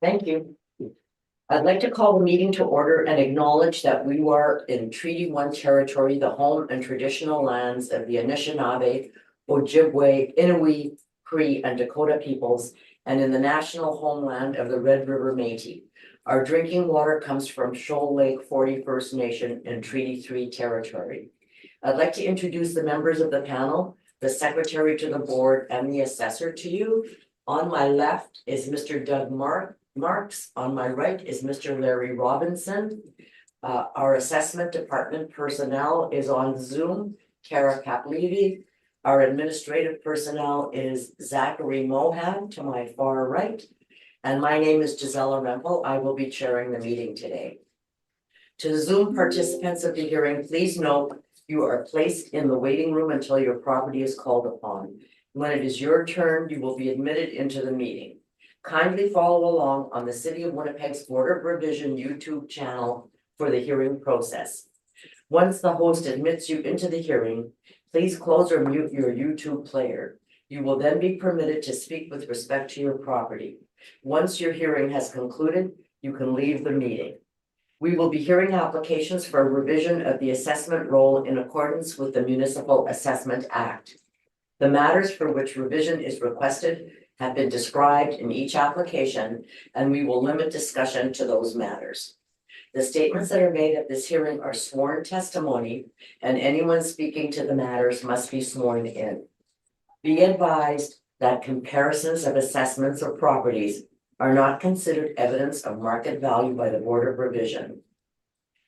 Thank you. I'd like to call the meeting to order and acknowledge that we are in Treaty One territory, the home and traditional lands of the Anishinaabe, Ojibwe, Inuit, Cree, and Dakota peoples, and in the national homeland of the Red River Métis. Our drinking water comes from Shoal Lake 41st Nation in Treaty Three territory. I'd like to introduce the members of the panel, the secretary to the board, and the assessor to you. On my left is Mr. Doug Marks. On my right is Mr. Larry Robinson. Our assessment department personnel is on Zoom, Kara Kaplevy. Our administrative personnel is Zachary Mohan to my far right. And my name is Gisela Rempel. I will be chairing the meeting today. To the Zoom participants of the hearing, please note you are placed in the waiting room until your property is called upon. When it is your turn, you will be admitted into the meeting. Kindly follow along on the City of Winnipeg's Board of Revision YouTube channel for the hearing process. Once the host admits you into the hearing, please close or mute your YouTube player. You will then be permitted to speak with respect to your property. Once your hearing has concluded, you can leave the meeting. We will be hearing applications for a revision of the assessment roll in accordance with the Municipal Assessment Act. The matters for which revision is requested have been described in each application, and we will limit discussion to those matters. The statements that are made at this hearing are sworn testimony, and anyone speaking to the matters must be sworn in. Be advised that comparisons of assessments of properties are not considered evidence of market value by the Board of Revision.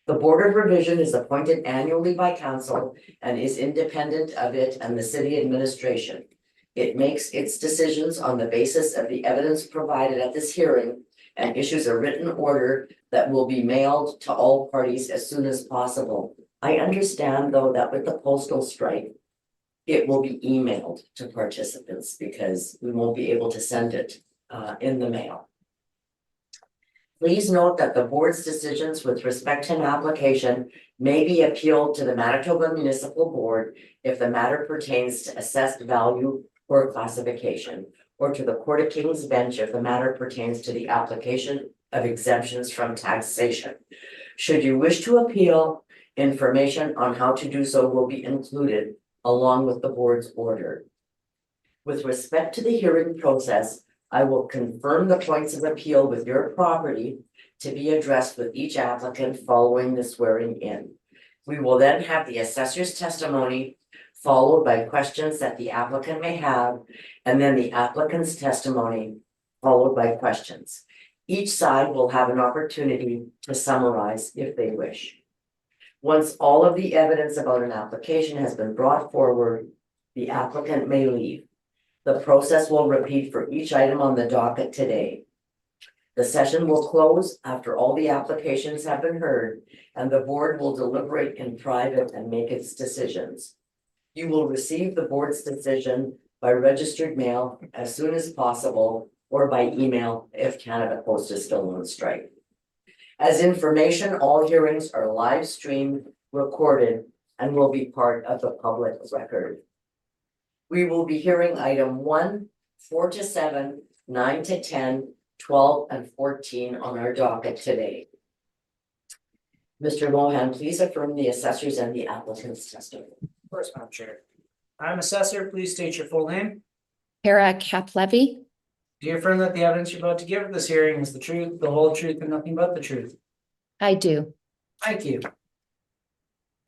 The Board of Revision is appointed annually by council and is independent of it and the city administration. It makes its decisions on the basis of the evidence provided at this hearing and issues a written order that will be mailed to all parties as soon as possible. I understand, though, that with the postal strike, it will be emailed to participants because we won't be able to send it in the mail. Please note that the board's decisions with respect to an application may be appealed to the Manitoba Municipal Board if the matter pertains to assessed value or classification, or to the Court of King's Bench if the matter pertains to the application of exemptions from taxation. Should you wish to appeal, information on how to do so will be included along with the board's order. With respect to the hearing process, I will confirm the points of appeal with your property to be addressed with each applicant following the swearing in. We will then have the assessor's testimony followed by questions that the applicant may have, and then the applicant's testimony followed by questions. Each side will have an opportunity to summarize if they wish. Once all of the evidence about an application has been brought forward, the applicant may leave. The process will repeat for each item on the docket today. The session will close after all the applications have been heard, and the board will deliberate in private and make its decisions. You will receive the board's decision by registered mail as soon as possible or by email if Canada Post is still on strike. As information, all hearings are live streamed, recorded, and will be part of the public record. We will be hearing item 1, 4 to 7, 9 to 10, 12, and 14 on our docket today. Mr. Mohan, please affirm the assessors and the applicant's testimony. Of course, Madam Chair. I'm assessor. Please state your full name. Kara Kaplevy. Do you affirm that the evidence you're about to give at this hearing is the truth, the whole truth, and nothing but the truth? I do. Thank you.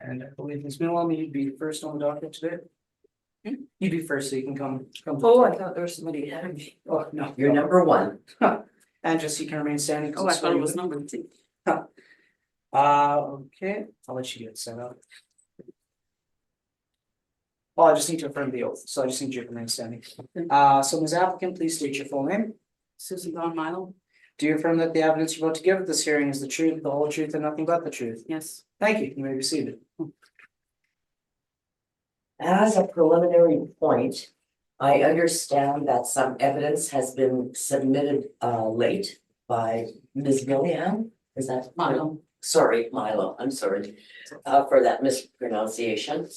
And I believe Ms. Milwami, you'd be first on the docket today. You'd be first, so you can come. Oh, I thought there was somebody ahead of me. Oh, no. You're number 1. And just you can remain standing. Oh, I thought it was number 2. Okay, I'll let you get set up. Well, I just need to affirm the oath, so I just need you to remain standing. So Ms. Applicant, please state your full name. Susan Don Milo? Do you affirm that the evidence you're about to give at this hearing is the truth, the whole truth, and nothing but the truth? Yes. Thank you. You may be seated. As a preliminary point, I understand that some evidence has been submitted late by Ms. Millian. Is that Milo. Sorry, Milo, I'm sorry for that mispronunciation.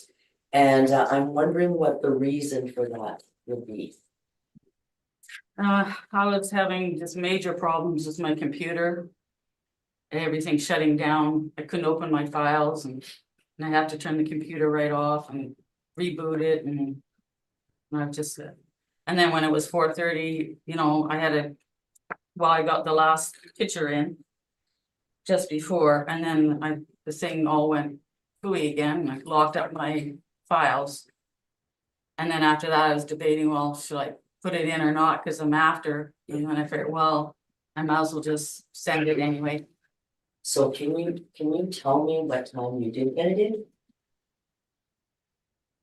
And I'm wondering what the reason for that would be. I was having just major problems with my computer. Everything shutting down. I couldn't open my files and I have to turn the computer right off and reboot it and I've just, and then when it was 4:30, I had I got the last picture in just before, and then the thing all went pooey again. I locked up my files. And then after that, I was debating, well, should I put it in or not? Because I'm after, and I figured, well, I might as well just send it anyway. So can you tell me what time you did get it in?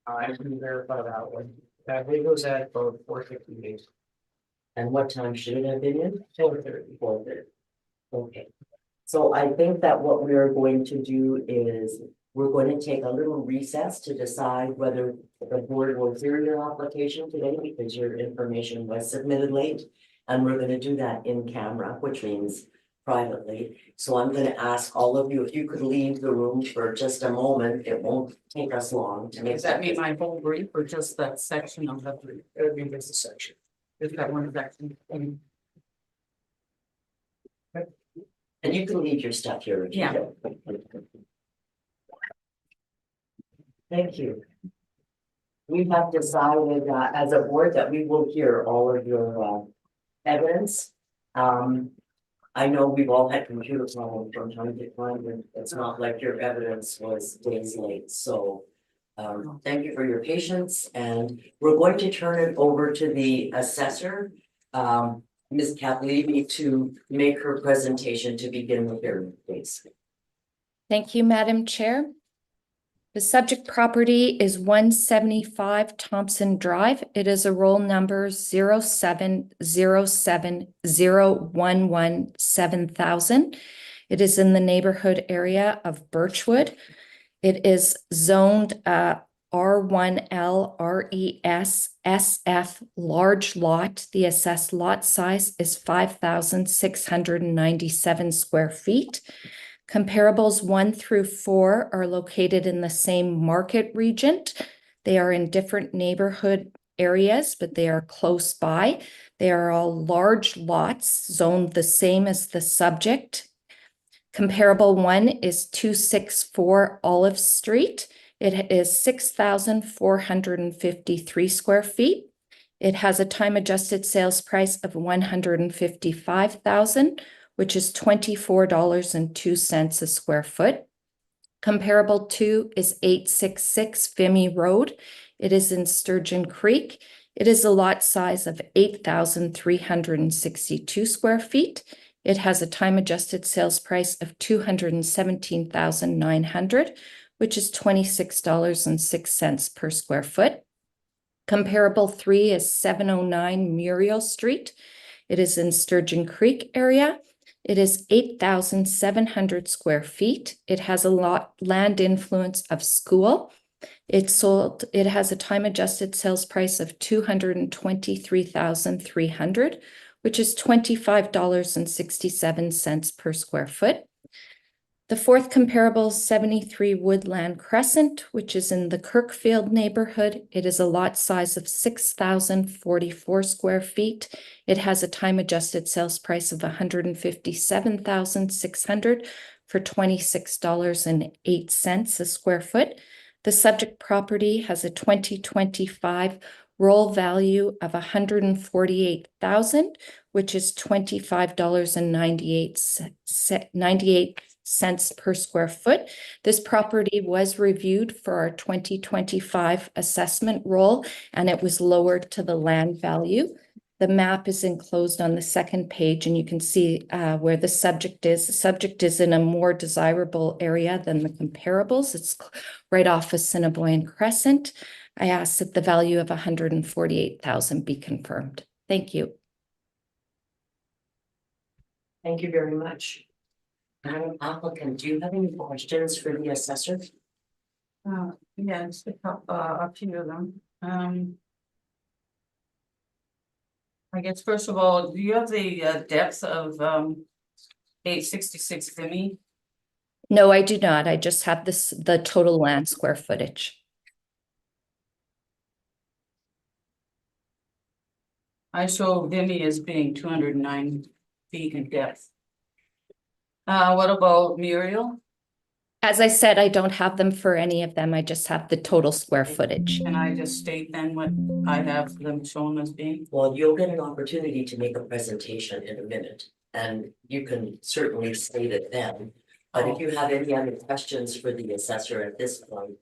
I can verify that one. I believe it was at about 4:58. And what time should it have been in? 4:30. 4:30. Okay. So I think that what we are going to do is we're going to take a little recess to decide whether the board will hear your application today because your information was submitted late. And we're going to do that in camera, which means privately. So I'm going to ask all of you, if you could leave the room for just a moment. It won't take us long to make Does that mean my whole brief or just that section of the brief? It would be just a section. Just that one section? And you can leave your stuff here. if you Yeah. don't. Thank you. We have decided as a board that we will hear all of your evidence. I know we've all had computer problems from time to time, and it's not like your evidence was days late, so. Thank you for your patience, and we're going to turn it over to the assessor. Ms. Kaplevy to make her presentation to begin the hearing, please. Thank you, Madam Chair. The subject property is 175 Thompson Drive. It is a roll number 07070117,000. It is in the neighborhood area of Birchwood. It is zoned R1L RES SF large lot. The assessed lot size is 5,697 square feet. Comparables 1 through 4 are located in the same market region. They are in different neighborhood areas, but they are close by. They are all large lots zoned the same as the subject. Comparable 1 is 264 Olive Street. It is 6,453 square feet. It has a time-adjusted sales price of $155,000, which is $24.02 a square foot. Comparable 2 is 866 Vimy Road. It is in Sturgeon Creek. It is a lot size of 8,362 square feet. It has a time-adjusted sales price of $217,900, which is $26.06 per square foot. Comparable 3 is 709 Muriel Street. It is in Sturgeon Creek area. It is 8,700 square feet. It has a land influence of school. It has a time-adjusted sales price of $223,300, which is $25.67 per square foot. The fourth comparable is 73 Woodland Crescent, which is in the Kirkfield neighborhood. It is a lot size of 6,044 square feet. It has a time-adjusted sales price of $157,600 for $26.08 a square foot. The subject property has a 2025 roll value of $148,000, which is $25.98 per square foot. This property was reviewed for our 2025 assessment roll, and it was lowered to the land value. The map is enclosed on the second page, and you can see where the subject is. The subject is in a more desirable area than the comparables. It's right off of Assiniboine Crescent. I ask that the value of $148,000 be confirmed. Thank you. Thank you very much. Madam applicant, do you have any questions for the assessor? Yeah, just a few of them. I guess first of all, do you have the depth of 866 Vimy? No, I do not. I just have the total land square footage. I show Vimy as being 209 feet in depth. What about Muriel? As I said, I don't have them for any of them. I just have the total square footage. Can I just state then what I have them shown as being? Well, you'll get an opportunity to make a presentation in a minute, and you can certainly state it then. But if you have any other questions for the assessor at this point,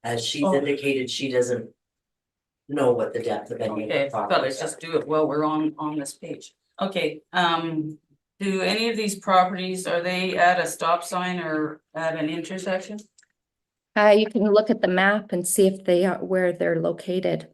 as she's Oh. indicated, she doesn't know what the depth of any of Okay, the but properties let's are. just do it while we're on this page. Okay, do any of these properties, are they at a stop sign or at an intersection? You can look at the map and see if they are where they're located.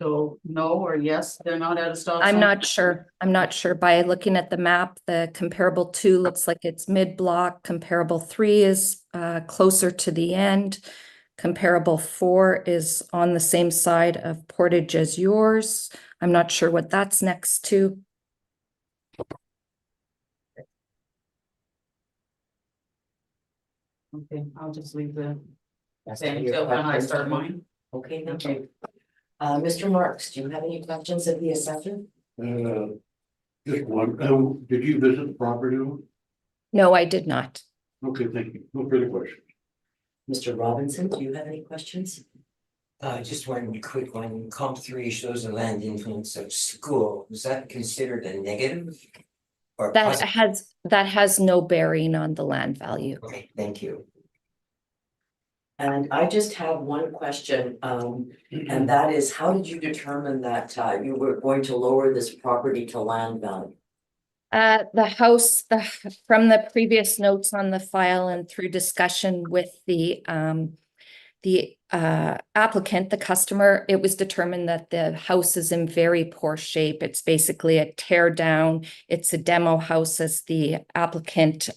So no or yes, they're not at a stop sign? I'm not sure. I'm not sure. By looking at the map, the comparable 2 looks like it's mid-block. Comparable 3 is closer to the end. Comparable 4 is on the same side of Portage as yours. I'm not sure what that's next to. Okay, I'll just leave the That's same any of your until when I questions? start mine. Okay, thank you. Mr. Marks, do you have any questions of the assessor? Just one, did you visit the property? No, I did not. Okay, thank you. No further questions. Mr. Robinson, do you have any questions? Just one quick one. Comp 3 shows a land influence of school. Was that considered a negative? Or That positive? has no bearing on the land value. Okay, thank you. And I just have one question, and that is, how did you determine that you were going to lower this property to land value? The house, from the previous notes on the file and through discussion with the applicant, the customer, it was determined that the house is in very poor shape. It's basically a tear down. It's a demo house as the applicant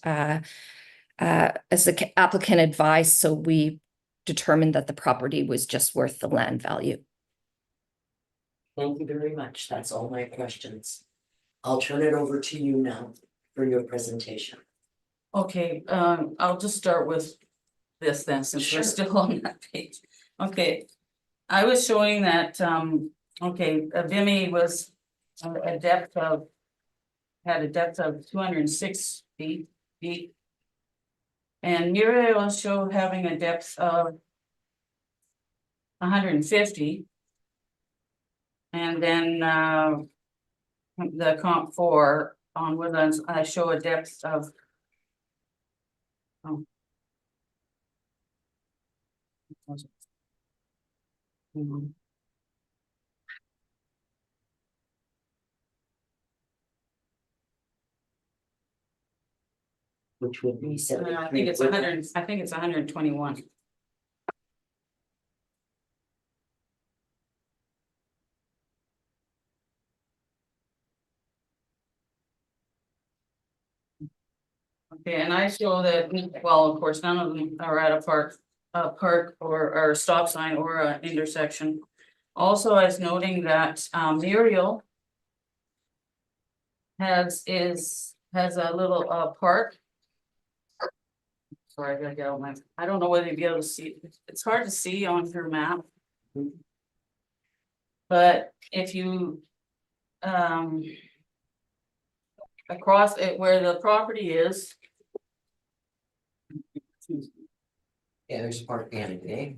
advised. So we determined that the property was just worth the land value. Thank you very much. That's all my questions. I'll turn it over to you now for your presentation. Okay, I'll just start with this then, since we're Sure. still on that page. Okay, I was showing that, okay, Vimy was a depth of, had a depth of 206 feet. And Muriel showed having a depth of 150. And then, the comp 4 on Woodlands, I show a depth of. Which would be I think it's 100, I think it's 121. Okay, and I show that, well, of course, none of them are at a park or a stop sign or an intersection. Also, I was noting that Muriel has a little park. Sorry, I gotta get out my, I don't know whether you'll be able to see, it's hard to see on her map. But if you across it where the property is. Yeah, there's a park behind it, eh?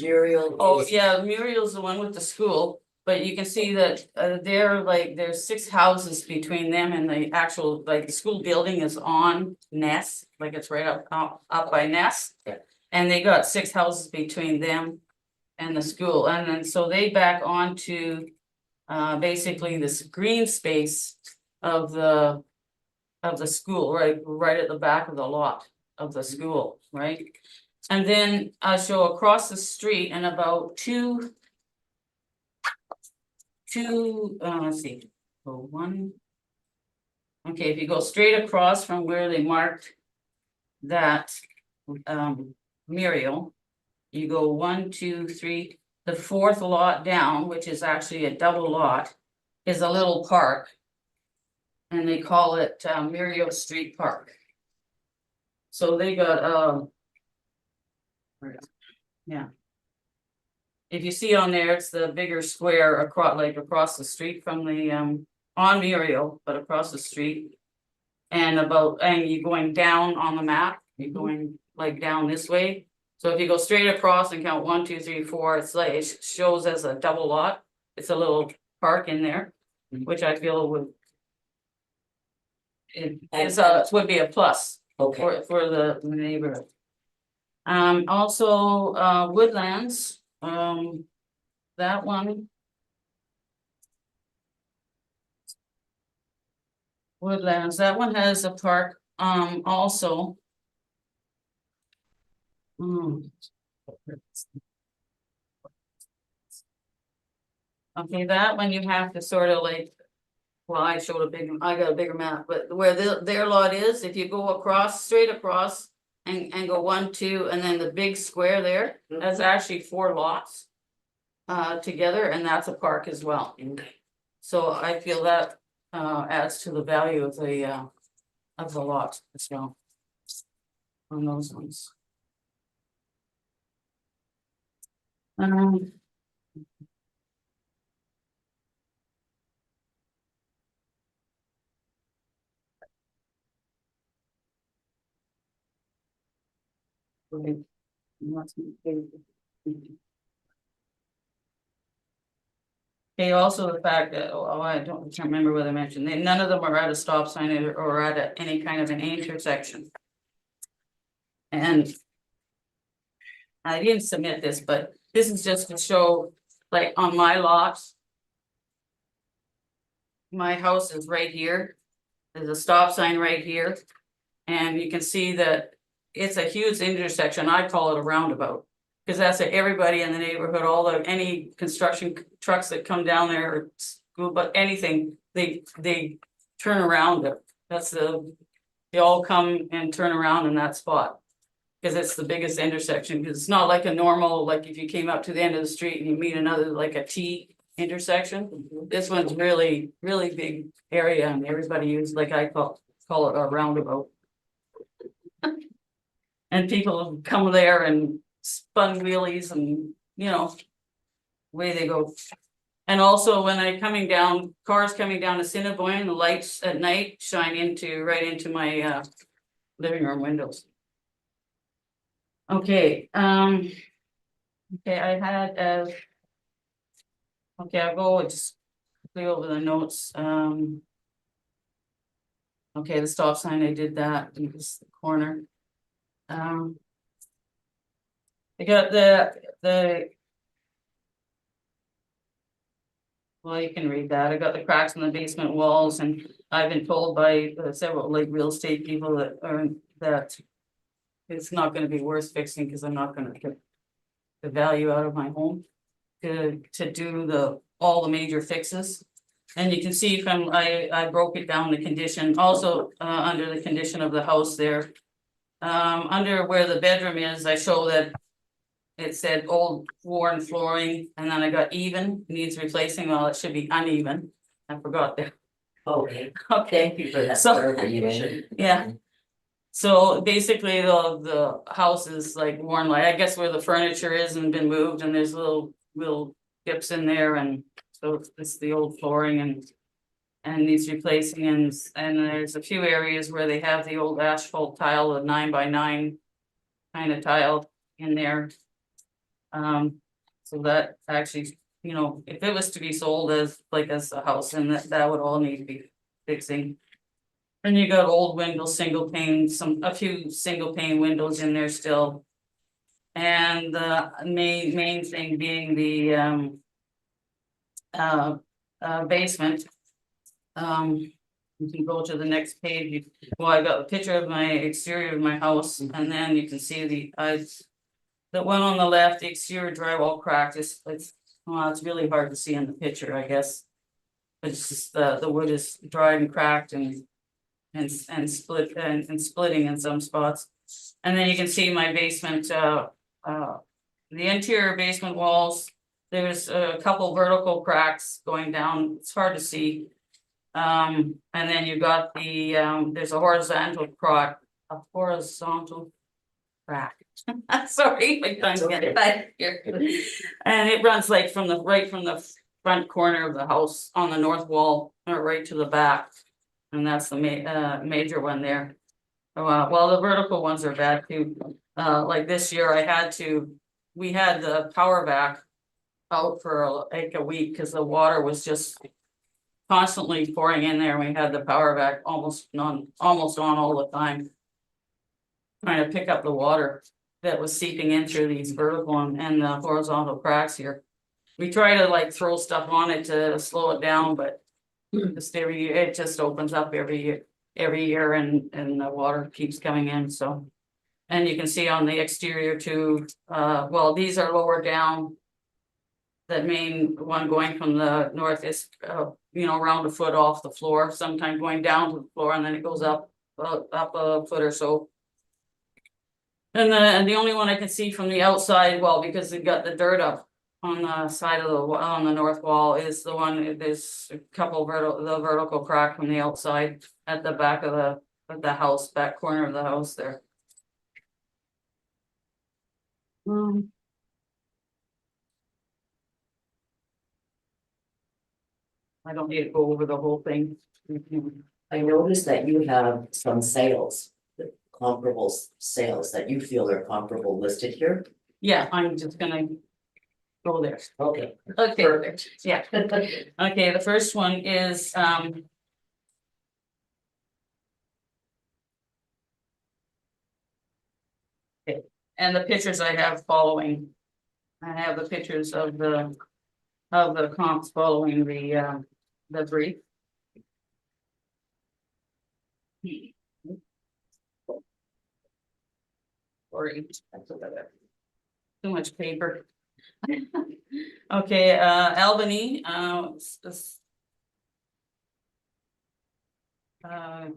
Muriel. Oh, is- yeah, Muriel's the one with the school, but you can see that there's 6 houses between them and the actual, like, the school building is on Ness, like it's right up by Ness. Yeah. And they got 6 houses between them and the school, and then so they back onto basically this green space of the school, right at the back of the lot of the school, right? And then I show across the street and about two, let's see, so 1. Okay, if you go straight across from where they marked that Muriel, you go 1, 2, 3, the 4th lot down, which is actually a double lot, is a little park. And they call it Muriel Street Park. So they got yeah. If you see on there, it's the bigger square across the street from the, on Muriel, but across the street. And you're going down on the map, you're going like down this way. So if you go straight across and count 1, 2, 3, 4, it's like, it shows as a double lot. It's a little park in there, which I feel would. Would be a plus Okay, for the neighborhood. Also, Woodlands, that one. Woodlands, that one has a park, also. Okay, that one you have to sort of like, well, I got a bigger map, but where their lot is, if you go across, straight across. And go 1, 2, and then the big square there, that's actually 4 lots. Together, and that's a park as well. So I feel that adds to the value of the lot as well. On those ones. Okay, also the fact that, I can't remember what I mentioned, none of them are at a stop sign or at any kind of an intersection. And I didn't submit this, but this is just to show, like on my lots. My house is right here. There's a stop sign right here. And you can see that it's a huge intersection. I call it a roundabout. Because that's everybody in the neighborhood, any construction trucks that come down there, or school, but anything, they turn around. They all come and turn around in that spot. Because it's the biggest intersection, because it's not like a normal, like if you came up to the end of the street and you meet another, like a T intersection. This one's really, really big area, and everybody uses, like I call it a roundabout. And people come there and spun wheelies and, away they go. And also when cars coming down to Cinnabon, the lights at night shine right into my living room windows. Okay, okay, I had okay, I'll go just quickly over the notes. Okay, the stop sign, I did that in this corner. I got the well, you can read that. I got the cracks in the basement walls, and I've been told by several real estate people that it's not going to be worth fixing, because I'm not going to get the value out of my home to do all the major fixes. And you can see from I broke it down, the condition, also under the condition of the house there. Under where the bedroom is, I show that it said old worn flooring, and then I got needs replacing. Well, it should be uneven. I forgot that. okay, Okay, thank you for that So- clarification. yeah. So basically, the house is like worn, like I guess where the furniture is and been moved, and there's little dips in there, and so it's the old flooring and needs replacing, and there's a few areas where they have the old asphalt tile, a 9x9 kind of tile in there. So that actually, if it was to be sold as a house, and that would all need to be fixing. And you got old windows, single pane, a few single pane windows in there still. And the main thing being the basement. You can go to the next page. Well, I got a picture of my exterior of my house, and then you can see the one on the left, the exterior drywall cracked. It's really hard to see in the picture, I guess. But it's just the wood is dried and cracked and split and splitting in some spots. And then you can see my basement, the interior basement walls. There's a couple vertical cracks going down. It's hard to see. And then you got there's a horizontal crack, crack. Sorry, I'm trying to get it back here. And it runs like from the, right from the front corner of the house on the north wall, right to the back. And that's the major one there. Well, the vertical ones are bad too. Like this year we had the power back out for like a week because the water was just constantly pouring in there. We had the power back almost on all the time. Trying to pick up the water that was seeping in through these vertical and the horizontal cracks here. We try to like throw stuff on it to slow it down, but just every year, it just opens up every year and the water keeps coming in, so. And you can see on the exterior too, well, these are lower down. That main one going from the north is, around a foot off the floor, sometimes going down to the floor and then it goes up a foot or so. And the only one I can see from the outside, well, because it got the dirt up on the side of on the north wall is the one, there's a couple the vertical crack from the outside at the back of the house, back corner of the house there. I don't need to go over the whole thing. I noticed that you have some sales, comparable sales that you feel are comparable listed here. Yeah, I'm just gonna go there. Okay, Okay, perfect. yeah. Okay, the first one is, okay, and the pictures I have following. I have the pictures of the comps following the brief. Sorry, too much paper. Okay, Albany,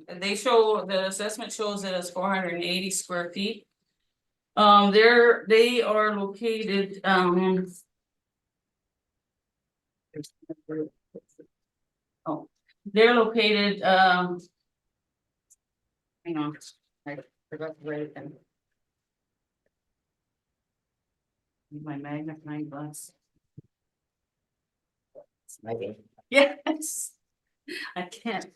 they show, the assessment shows it as 480 square feet. They are located, oh, they're located, hang on, I forgot to write it down. Need my magnifying glass. Maybe. Yes, I can't.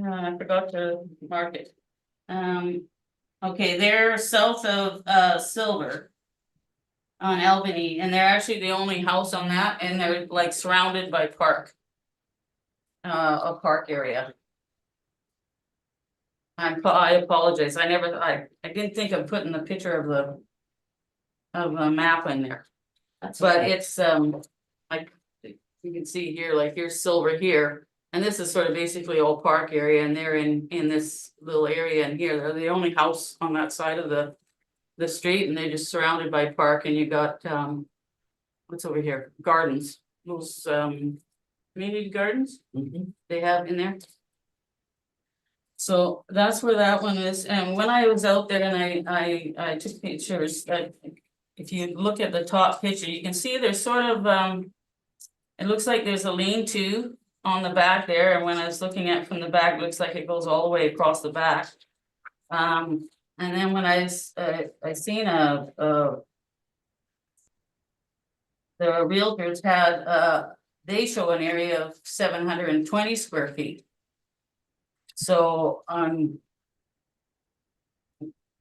I forgot to mark it. Okay, they're south of Silver on Albany, and they're actually the only house on that, and they're like surrounded by park. A park area. I apologize. I didn't think of putting the picture of the map in there. That's But okay. it's like you can see here, like here's Silver here, and this is sort of basically all park area, and they're in this little area in here. They're the only house on that side of the street, and they're just surrounded by park, and you got what's over here? Gardens. Those community gardens Mhm. they have in there. So that's where that one is, and when I was out there and I took pictures, if you look at the top picture, you can see there's sort of it looks like there's a lean-to on the back there, and when I was looking at from the back, it looks like it goes all the way across the back. And then when I seen the realtors had they show an area of 720 square feet. So I'm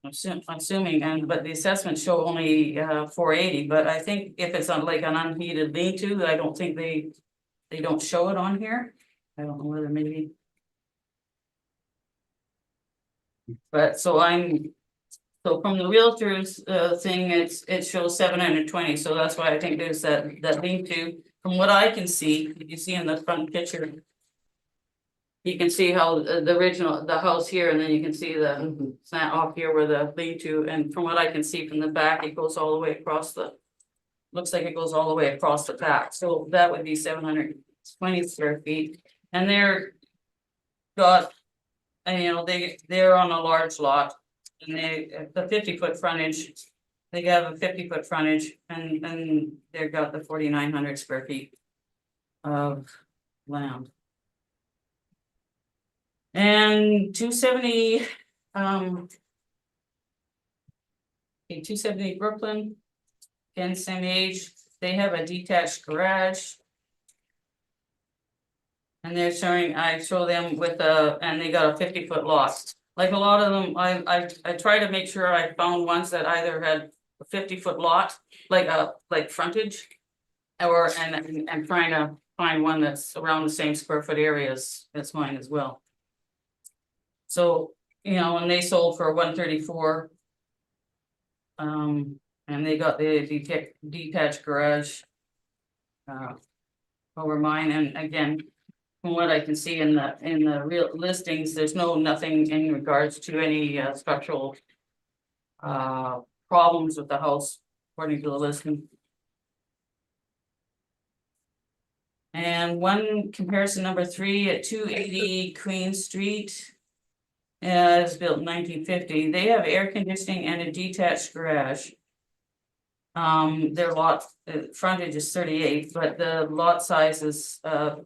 assuming, but the assessments show only 480, but I think if it's on like an unheated lean-to, I don't think they don't show it on here. I don't know whether maybe. But so from the realtors thing, it shows 720, so that's why I think there's that lean-to. From what I can see, you see in the front picture. You can see how the house here, and then you can see the slant off here where the lean-to, and from what I can see from the back, it goes all the way across looks like it goes all the way across the back, so that would be 720 square feet. And they're on a large lot, and the 50-foot frontage, they have a 50-foot frontage, and they've got the 4,900 square feet of land. And 270, Okay, 270 Brooklyn. Again, same age, they have a detached garage. And they're showing, I show them with and they got a 50-foot lot. Like a lot of them, I try to make sure I found ones that either had a 50-foot lot, like frontage. Or, and I'm trying to find one that's around the same square foot area as mine as well. So, you know, and they sold for 134. And they got the detached garage. Over mine, and again, from what I can see in the real listings, there's nothing in regards to any structural. Problems with the house, according to the listing. And one comparison number 3 at 280 Queen Street. It's built in 1950. They have air conditioning and a detached garage. Their lot frontage is 38, but the lot size is a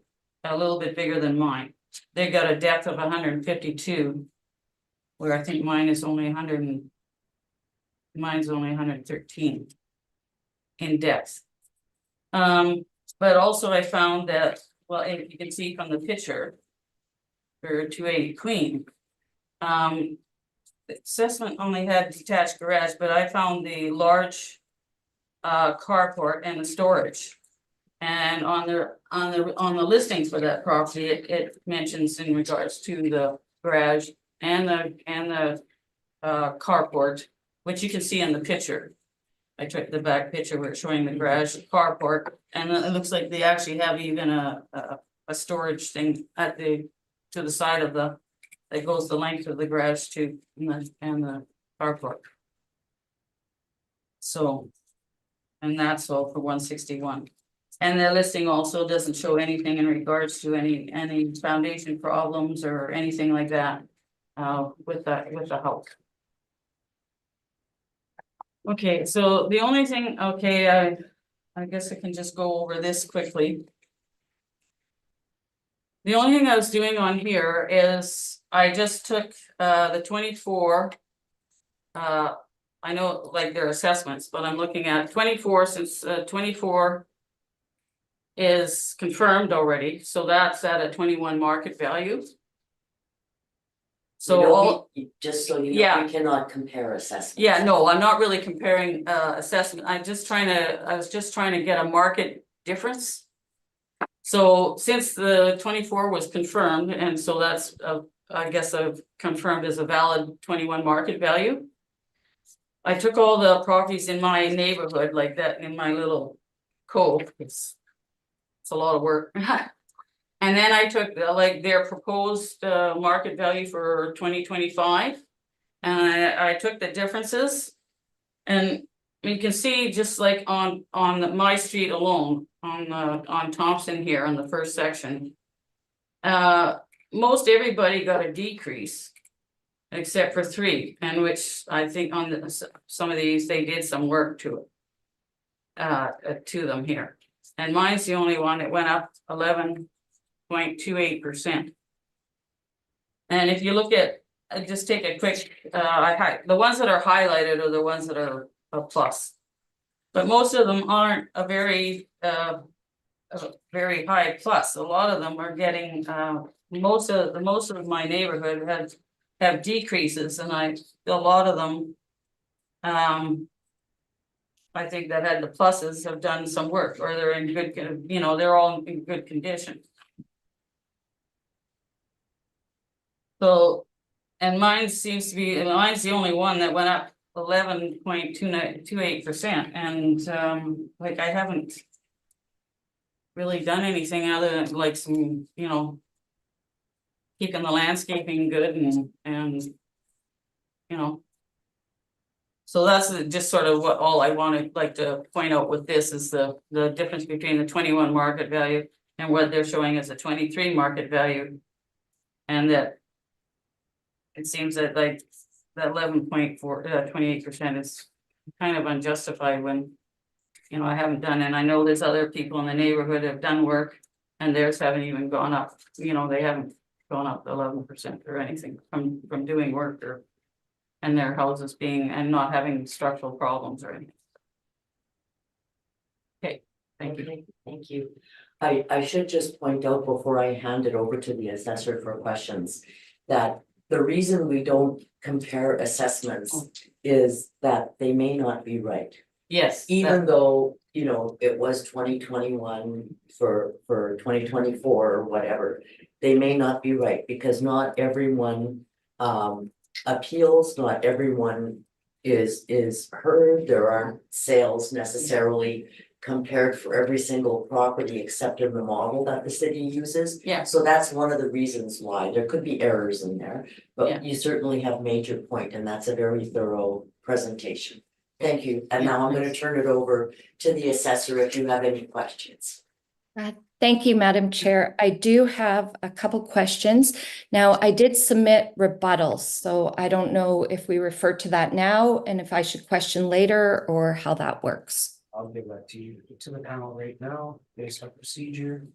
little bit bigger than mine. They got a depth of 152, where I think mine is only 100. Mine's only 113 in depth. But also I found that, well, if you can see from the picture for 280 Queen, the assessment only had detached garage, but I found the large carport and the storage. And on the listings for that property, it mentions in regards to the garage and the carport, which you can see in the picture. I took the back picture where it's showing the garage carport, and it looks like they actually have even a storage thing to the side of that goes the length of the garage to and the carport. So, and that's all for 161. And the listing also doesn't show anything in regards to any foundation problems or anything like that with the house. Okay, so the only thing, okay, I guess I can just go over this quickly. The only thing I was doing on here is I just took the 24. I know like their assessments, but I'm looking at 24 since 24 is confirmed already, so that's at a 21 market value. So all, Just so you know, Yeah. we cannot compare assessments. yeah, no, I'm not really comparing assessment. I was just trying to get a market difference. So since the 24 was confirmed, and so that's I guess I've confirmed as a valid 21 market value. I took all the properties in my neighborhood like that in my little cove. It's a lot of work. And then I took like their proposed market value for 2025. And I took the differences. And you can see just like on my street alone, on Thompson here on the first section. Most everybody got a decrease. Except for 3, and which I think on some of these, they did some work to it. To them here. And mine's the only one that went up 11.28%. And if you look at, just take a quick, the ones that are highlighted are the ones that are a plus. But most of them aren't a very high plus. A lot of them are getting, most of my neighborhood have decreases, and a lot of them, I think that had the pluses have done some work, or they're in good, they're all in good condition. So, and mine's the only one that went up 11.28%, and like I haven't really done anything other than like some, keeping the landscaping good and so that's just sort of what all I wanted like to point out with this is the difference between the 21 market value and what they're showing as a 23 market value. And that it seems that like that 28% is kind of unjustified when I haven't done, and I know there's other people in the neighborhood that have done work and theirs haven't even gone up, they haven't gone up 11% or anything from doing work or and their houses being, and not having structural problems or anything. Okay, thank you. Thank you. I should just point out before I hand it over to the assessor for questions, that the reason we don't compare assessments is that they may not be right. Yes. Even though, you know, it was 2021 for 2024 or whatever, they may not be right, because not everyone appeals, not everyone is heard. There aren't sales necessarily compared for every single property except in the model that the city uses. Yeah. So that's one of the reasons why there could be errors in there, Yeah. but you certainly have made your point, and that's a very thorough presentation. Thank you, and now I'm gonna turn it over to the assessor if you have any questions. Thank you, Madam Chair. I do have a couple questions. Now, I did submit rebuttals, so I don't know if we refer to that now and if I should question later or how that works. I'll give that to you, to the panel right now, based on procedure.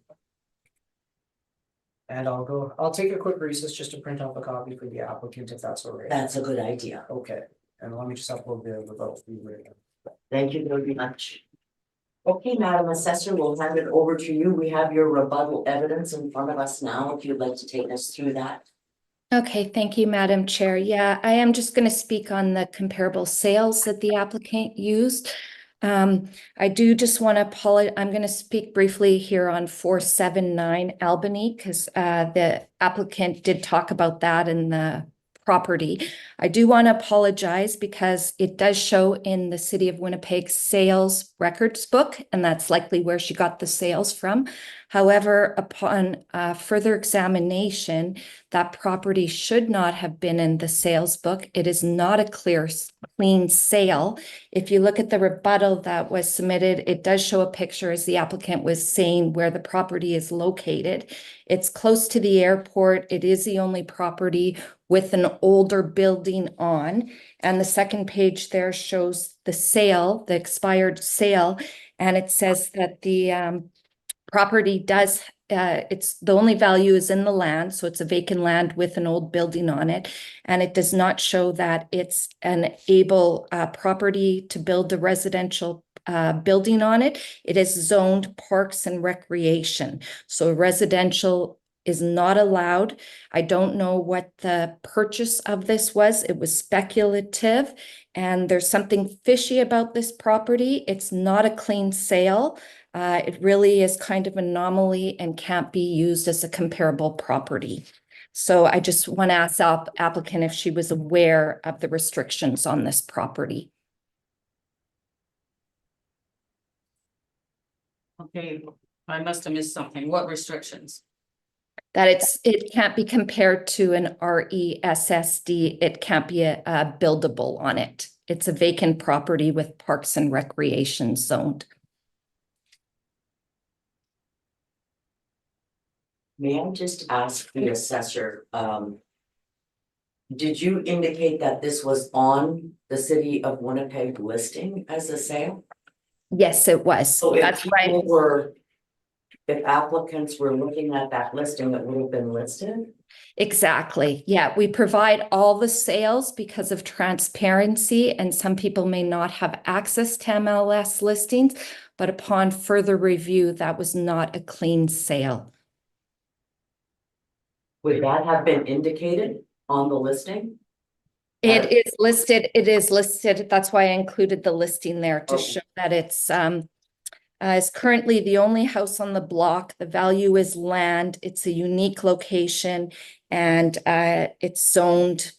And I'll take a quick recess just to print off a copy for the applicant, if that's all right. That's a good idea. Okay, and let me just upload the rebuttal for you right now. Thank you very much. Okay, Madam Assessor, we'll hand it over to you. We have your rebuttal evidence in front of us now, if you'd like to take us through that. Okay, thank you, Madam Chair. Yeah, I am just going to speak on the comparable sales that the applicant used. I do just want to apologize. I'm going to speak briefly here on 479 Albany, because the applicant did talk about that in the property. I do want to apologize because it does show in the City of Winnipeg sales records book, and that's likely where she got the sales from. However, upon further examination, that property should not have been in the sales book. It is not a clean sale. If you look at the rebuttal that was submitted, it does show a picture, as the applicant was saying, where the property is located. It's close to the airport. It is the only property with an older building on. And the second page there shows the sale, the expired sale. And it says that the property does, it's the only value is in the land. So it's a vacant land with an old building on it. And it does not show that it's an able property to build a residential building on it. It is zoned parks and recreation. So residential is not allowed. I don't know what the purchase of this was. It was speculative, and there's something fishy about this property. It's not a clean sale. It really is kind of an anomaly and can't be used as a comparable property. So I just want to ask the applicant if she was aware of the restrictions on this property. Okay, I must have missed something. What restrictions? That it can't be compared to an RESSD. It can't be a buildable on it. It's a vacant property with parks and recreation zoned. May I just ask the assessor, did you indicate that this was on the City of Winnipeg listing as a sale? Yes, it was. So if That's right. people were, if applicants were looking at that listing, it would have been listed? Exactly. Yeah, we provide all the sales because of transparency, and some people may not have access to MLS listings, but upon further review, that was not a clean sale. Would that have been indicated on the listing? It is listed. That's why I included the listing there to show that it's currently the only house on the block. The value is land. It's a unique location, and it's zoned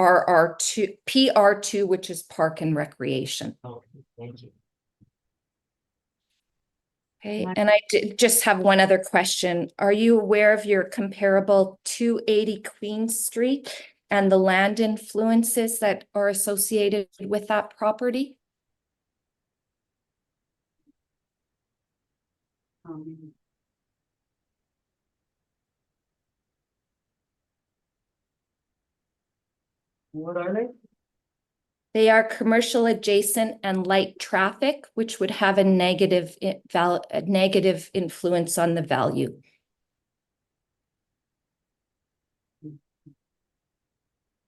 RR2, PR2, which is park and recreation. Okay, thank you. Okay, and I did just have one other question. Are you aware of your comparable 280 Queen Street and the land influences that are associated with that property? What are they? They are commercial adjacent and light traffic, which would have a negative influence on the value.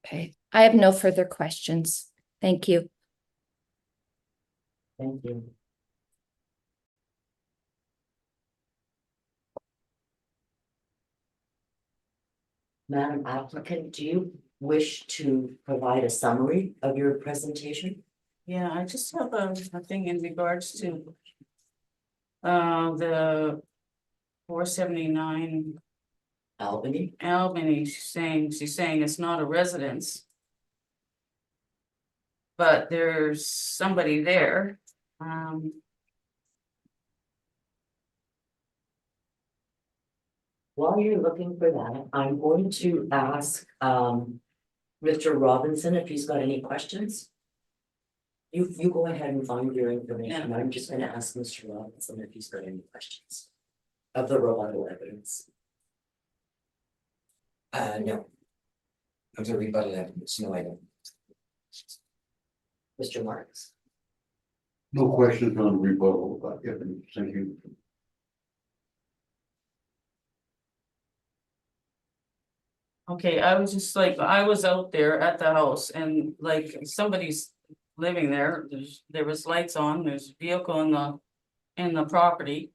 Okay, I have no further questions. Thank you. Thank you. Madam applicant, do you wish to provide a summary of your presentation? Yeah, I just have a thing in regards to. The 479 Albany? Albany, she's saying it's not a residence. But there's somebody there, While you're looking for that, I'm going to ask Mr. Robinson if he's got any questions. You go ahead and find your information. I'm just gonna ask Mr. Robinson if he's got any questions of the rebuttal evidence. No. Of the rebuttal evidence, no, I don't. Mr. Marks? No questions on rebuttal, thank you. okay, I was just like, I was out there at the house and like somebody's living there, there was lights on, there's a vehicle in the property.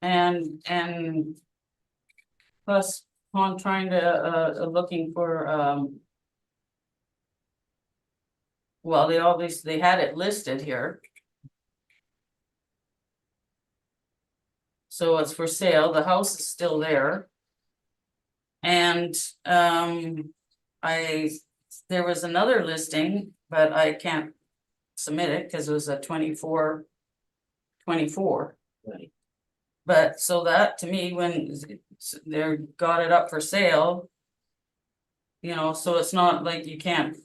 And plus on trying to, looking for, well, they had it listed here. So it's for sale, the house is still there. And, there was another listing, but I can't submit it because it was a 24. Right. But so that to me, when they're got it up for sale. You know, so it's not like you can't.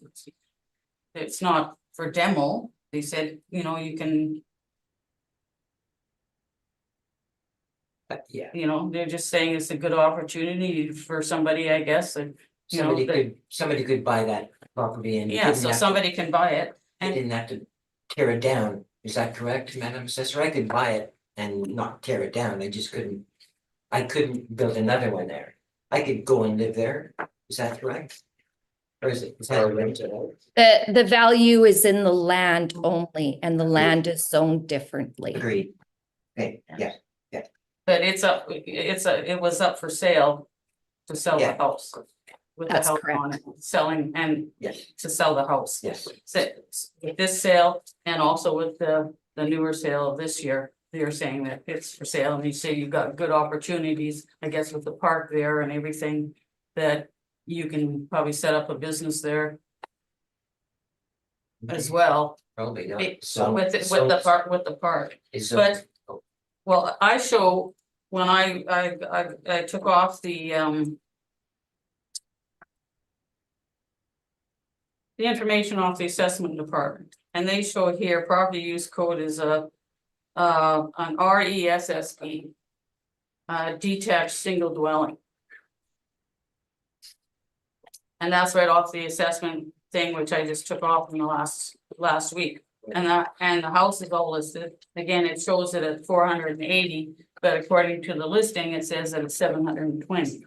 It's not for demo, they said, you know, you can, Yeah, you know, they're just saying it's a good opportunity for somebody, I guess, and. You know, somebody could buy that property and. Yeah, so somebody can buy it, They and didn't have to tear it down, is that correct, Madam Assessor? I could buy it and not tear it down, I just couldn't. I couldn't build another one there, I could go and live there, is that correct? Or is that rented out? The value is in the land only, and the land is zoned differently. Agreed. Okay, yeah, but it was up for sale. To sell the Yeah. house. With the That's house on it, selling and yes, to sell the house. yes, So, with this sale and also with the newer sale of this year, they're saying that it's for sale, and you say you've got good opportunities, I guess, with the park there and everything. That you can probably set up a business there as well. probably not. With the park. Is but- Well, I show when I took off the information off the assessment department, and they show here property use code is an RESSE. Detached single dwelling. And that's right off the assessment thing, which I just took off in the last week. And the house is all listed, again, it shows it at 480, but according to the listing, it says that it's 720.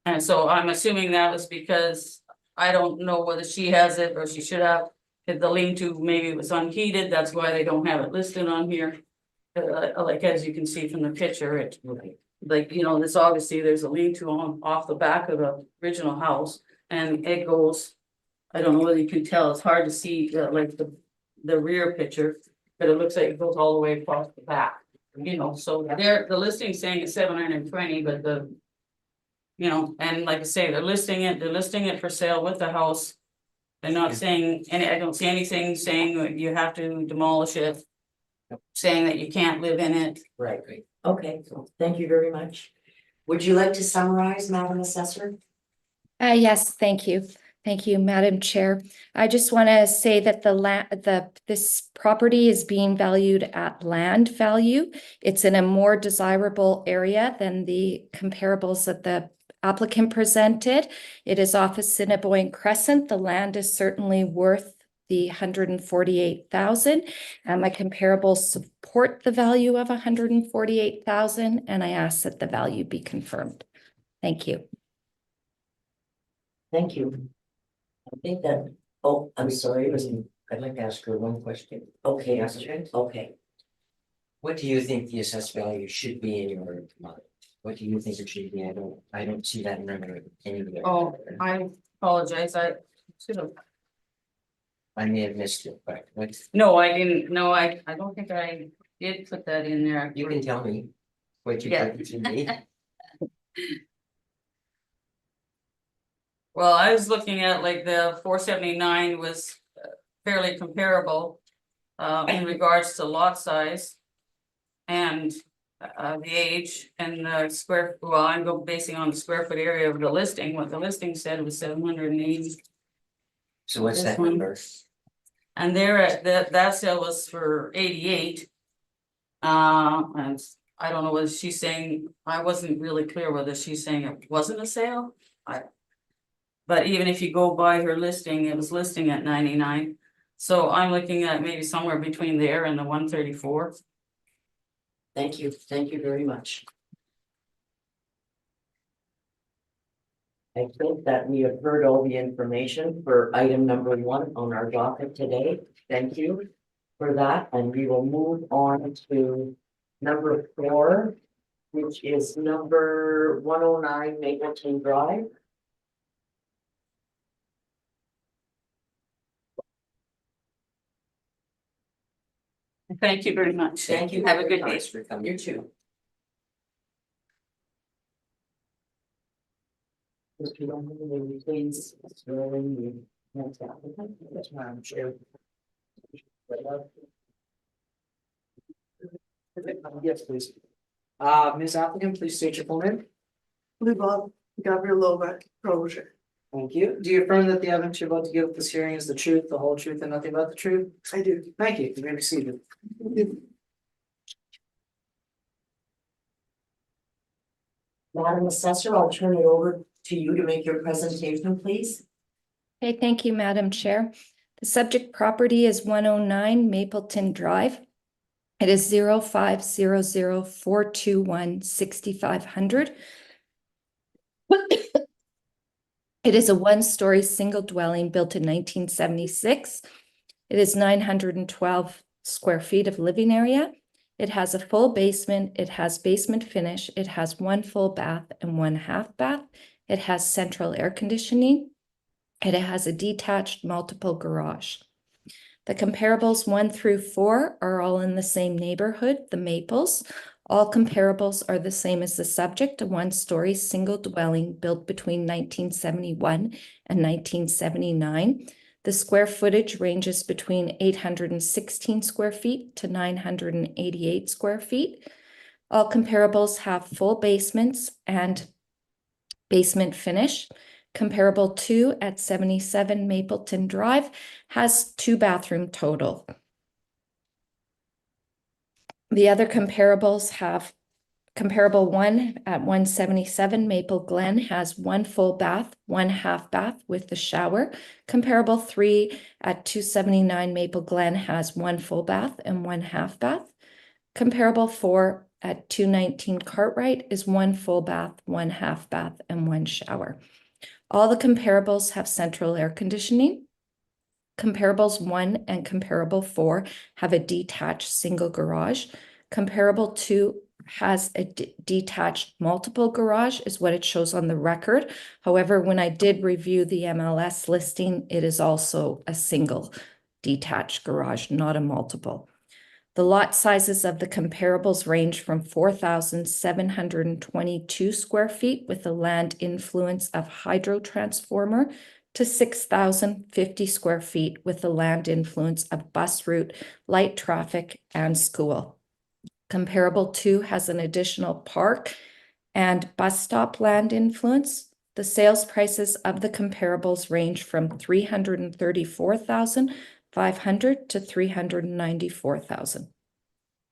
And so I'm assuming that was because I don't know whether she has it or she should have. If the lean-to maybe it was unheated, that's why they don't have it listed on here. Like as you can see from the picture, it like, you know, this obviously there's a lean-to off the back of the original house, and it goes. I don't know whether you can tell, it's hard to see like the rear picture, but it looks like it goes all the way across the back. You know, so there, the listing saying it's 720, but the. You know, and like I say, they're listing it for sale with the house. They're not saying I don't see anything saying that you have to demolish it. Saying that you can't live in it. Right, okay, so thank you very much. Would you like to summarize, Madam Assessor? Yes, thank you. Thank you, Madam Chair. I just want to say that this property is being valued at land value. It's in a more desirable area than the comparables that the applicant presented. It is off of Assiniboine Crescent. The land is certainly worth the 148,000, and my comparables support the value of 148,000, and I ask that the value be confirmed. Thank you. Thank you. I think that, oh, I'm sorry, I'd like to ask her one question. okay, Yes, Jane? okay. What do you think the assessed value should be in your mind? What do you think it should be? I don't see that number anywhere. Oh, I apologize, I should have, I may have missed it, but what, no, I didn't, no, I don't think I did put that in there. you can tell me what you Yeah. think it should be. Well, I was looking at like the 479 was fairly comparable in regards to lot size. And the age and the square, well, I'm basing on the square foot area of the listing, what the listing said was 780. So what's This that one. number? And there at that sale was for 88. And I don't know whether she's saying, I wasn't really clear whether she's saying it wasn't a sale. But even if you go by her listing, it was listing at 99. So I'm looking at maybe somewhere between there and the 134. Thank you very much. I think that we have heard all the information for item number 1 on our docket today. Thank you for that, and we will move on to number 4, which is number 109 Mapleton Drive. Thank you very much. Thank you. Have a good day. Thanks for coming. You too. Mr. Logan, will you please swear in the next applicant? Yes, Madam Chair. Yes, please. Ms. Applicant, please state your full name. Lyubov Gavrilova, Crozier. Thank you. Do you affirm that the evidence you're about to give at this hearing is the truth, the whole truth, and nothing but the truth? I do. Thank you. You may be seated. Madam Assessor, I'll turn it over to you to make your presentation, please. Okay, thank you, Madam Chair. The subject property is 109 Mapleton Drive. It is 0500-421-6500. It is a one-story single dwelling built in 1976. It is 912 square feet of living area. It has a full basement. It has basement finish. It has 1 full bath and 1 half bath. It has central air conditioning. And it has a detached multiple garage. The comparables 1 through 4 are all in the same neighborhood, the Maples. All comparables are the same as the subject, a one-story single dwelling built between 1971 and 1979. The square footage ranges between 816 square feet to 988 square feet. All comparables have full basements and basement finish. Comparable 2 at 77 Mapleton Drive has 2 bathroom total. The other comparables have comparable 1 at 177 Maple Glen has 1 full bath, 1 half bath with the shower. Comparable 3 at 279 Maple Glen has 1 full bath and 1 half bath. Comparable 4 at 219 Cartwright is 1 full bath, 1 half bath, and 1 shower. All the comparables have central air conditioning. Comparables 1 and comparable 4 have a detached single garage. Comparable 2 has a detached multiple garage is what it shows on the record. However, when I did review the MLS listing, it is also a single detached garage, not a multiple. The lot sizes of the comparables range from 4,722 square feet with a land influence of hydro transformer to 6,050 square feet with the land influence of bus route, light traffic, and school. Comparable 2 has an additional park and bus stop land influence. The sales prices of the comparables range from $334,500 to $394,000.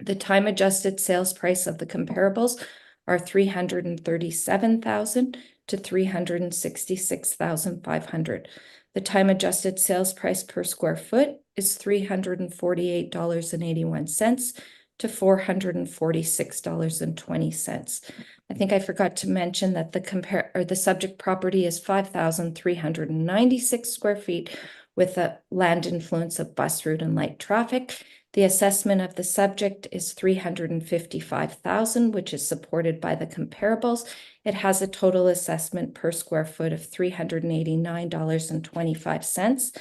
The time adjusted sales price of the comparables are $337,000 to $366,500. The time adjusted sales price per square foot is $348.81 to $446.20. I think I forgot to mention that the subject property is 5,396 square feet with a land influence of bus route and light traffic. The assessment of the subject is 355,000, which is supported by the comparables. It has a total assessment per square foot of $389.25.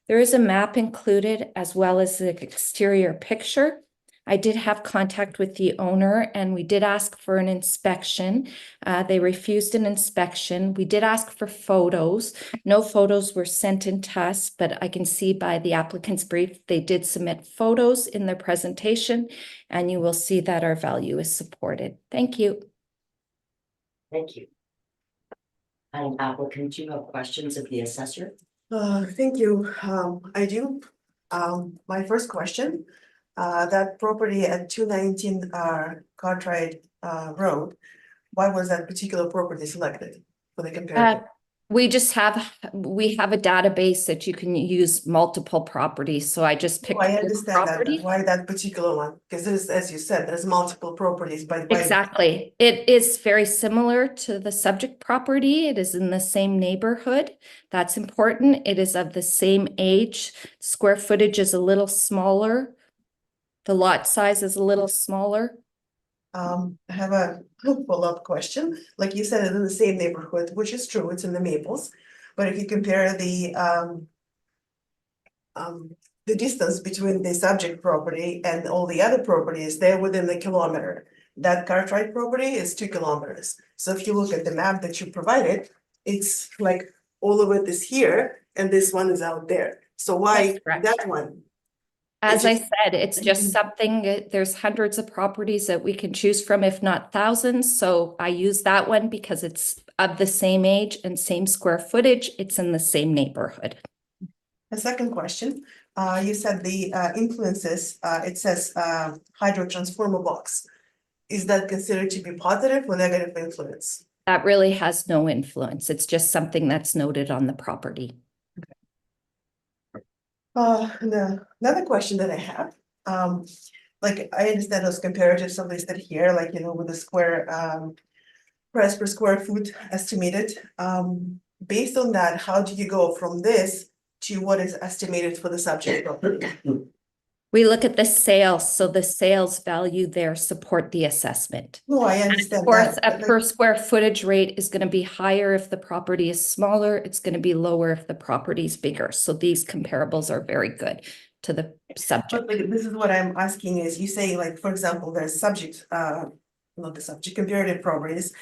There is a map included as well as the exterior picture. I did have contact with the owner and we did ask for an inspection. They refused an inspection. We did ask for photos. No photos were sent in to us, but I can see by the applicant's brief, they did submit photos in their presentation, and you will see that our value is supported. Thank you. Thank you. Applicant, do you have questions of the assessor? Thank you. I do. My first question, that property at 219 Cartwright Road, why was that particular property selected for the comparative? We have a database that you can use multiple properties, so I just picked I one understand that, property. but why that particular one? Because there's, as you said, there's multiple properties, but why? Exactly. It is very similar to the subject property. It is in the same neighborhood. That's important. It is of the same age. Square footage is a little smaller. The lot size is a little smaller. I have a follow-up question. Like you said, it's in the same neighborhood, which is true, it's in the Maples. But if you compare the distance between the subject property and all the other properties, they're within the kilometer. That Cartwright property is 2 kilometers. So if you look at the map that you provided, it's like all of it is here and this one is out there. So why That's correct. that one? As I just- said, it's just something, there's hundreds of properties that we can choose from, if not thousands. So I use that one because it's of the same age and same square footage. It's in the same neighborhood. A second question, you said the influences, it says hydro transformer box. Is that considered to be positive or negative influence? That really has no influence. It's just something that's noted on the property. Another question that I have, like I understand those comparatives are listed here, like, you know, with the square price per square foot estimated. Based on that, how do you go from this to what is estimated for the subject property? We look at the sales, so the sales value there support the assessment. No, I Of understand course, that. a but, like, per square footage rate is going to be higher if the property is smaller. It's going to be lower if the property is bigger. So these comparables are very good to the subject. But like, this is what I'm asking is you say like, for example, there's subject, not the subject, comparative properties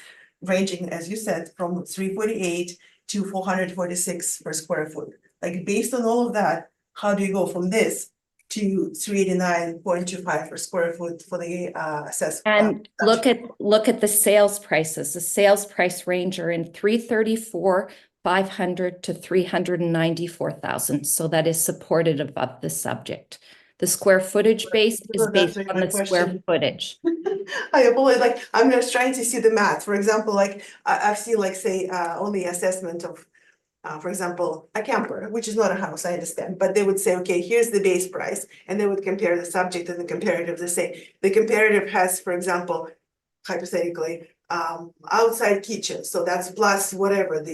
ranging, as you said, from 348 to 446 per square foot. Like based on all of that, how do you go from this to 389.25 per square foot for the assessment? And look at the sales prices. The sales price range are in 334,500 to 394,000. So that is supported above the subject. The square footage base is Well, that's based my on the square question. footage. I apologize, like, I'm just trying to see the math, for example, like, I've seen like, say, on the assessment of. For example, a camper, which is not a house, I understand, but they would say, okay, here's the base price, and they would compare the subject and the comparative. They say the comparative has, for example, hypothetically, outside kitchen, so that's plus whatever and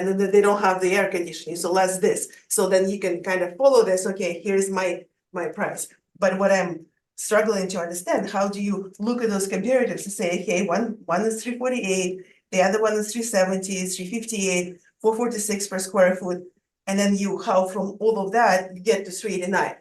then they don't have the air conditioning, so less this. So then you can kind of follow this, okay, here's my price. But what I'm struggling to understand, how do you look at those comparatives to say, okay, one is 348, the other one is 370, 358. 446 per square foot, and then how from all of that you get to 389.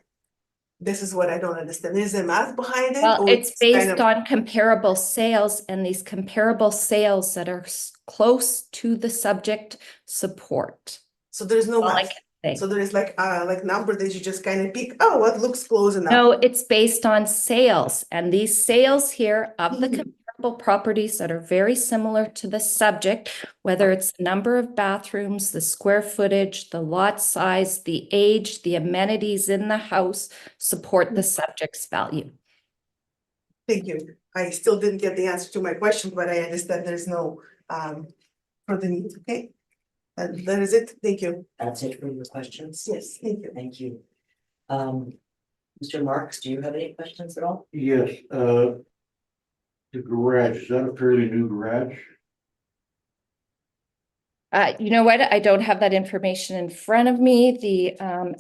This is what I don't understand. Is there math behind it? Well, or it's kind based of- on comparable sales, and these comparable sales that are close to the subject support. So there's no All I math. can say. So there is like number that you just kind of pick, oh, what looks close enough. No, it's based on sales, and these sales here of the Mhm. comparable properties that are very similar to the subject, whether it's the number of bathrooms, the square footage, the lot size, the age, the amenities in the house, support the subject's value. Thank you. I still didn't get the answer to my question, but I understand there's no further need, okay? And that is it. Thank you. That's it for your questions? Yes, thank you. Thank you. Mr. Marks, do you have any questions at all? Yes, The garage, is that a fairly new garage? You know what? I don't have that information in front of me. The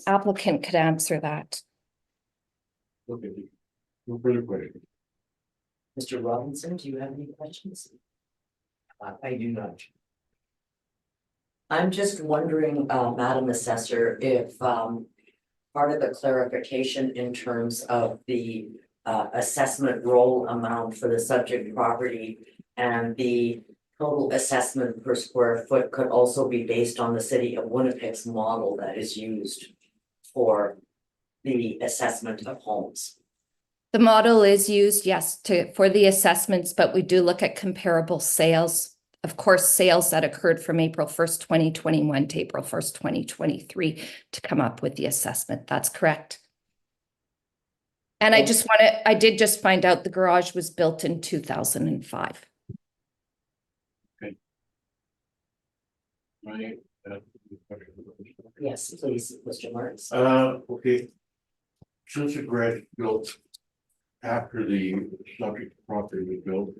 applicant could answer that. Okay, no further questions. Mr. Robinson, do you have any questions? I do not. I'm just wondering, Madam Assessor, if part of the clarification in terms of the assessment roll amount for the subject property and the total assessment per square foot could also be based on the city of Winnipeg's model that is used for the assessment of homes. The model is used, yes, for the assessments, but we do look at comparable sales. Of course, sales that occurred from April 1st, 2021 to April 1st, 2023 to come up with the assessment. That's correct. And I did just find out the garage was built in 2005. Right. Yes, please, Mr. Martins. Okay. Since the garage built after the subject property was built,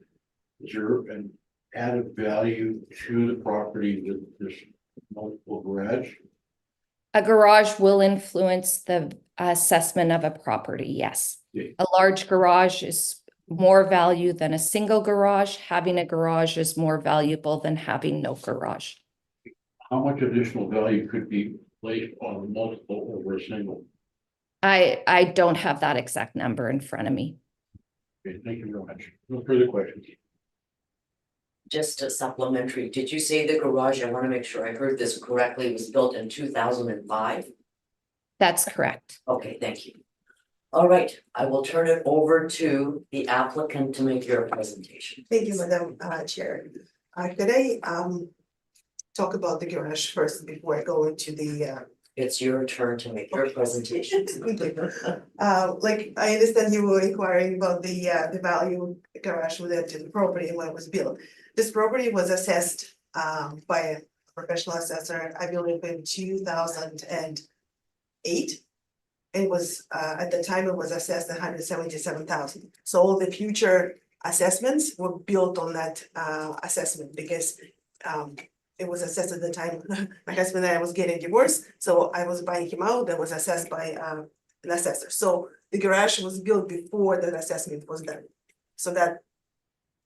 is there an added value to the property with this multiple garage? A garage will influence the assessment of a property, yes. Yeah. A large garage is more value than a single garage. Having a garage is more valuable than having no garage. How much additional value could be placed on multiple over a single? I don't have that exact number in front of me. Okay, thank you very much. No further questions. Just a supplementary, did you say the garage, I want to make sure I heard this correctly, was built in 2005? That's correct. Okay, thank you. All right, I will turn it over to the applicant to make your presentation. Thank you, Madam Chair. Could I talk about the garage first before I go into the It's your turn to make your presentation. like, I understand you were inquiring about the value garage related to the property and when it was built. This property was assessed by a professional assessor, I believe in 2008. It was at the time it was assessed 177,000. So all the future assessments were built on that assessment because it was assessed at the time my husband and I was getting divorced, so I was buying him out. That was assessed by an assessor. So the garage was built before that assessment was done. So that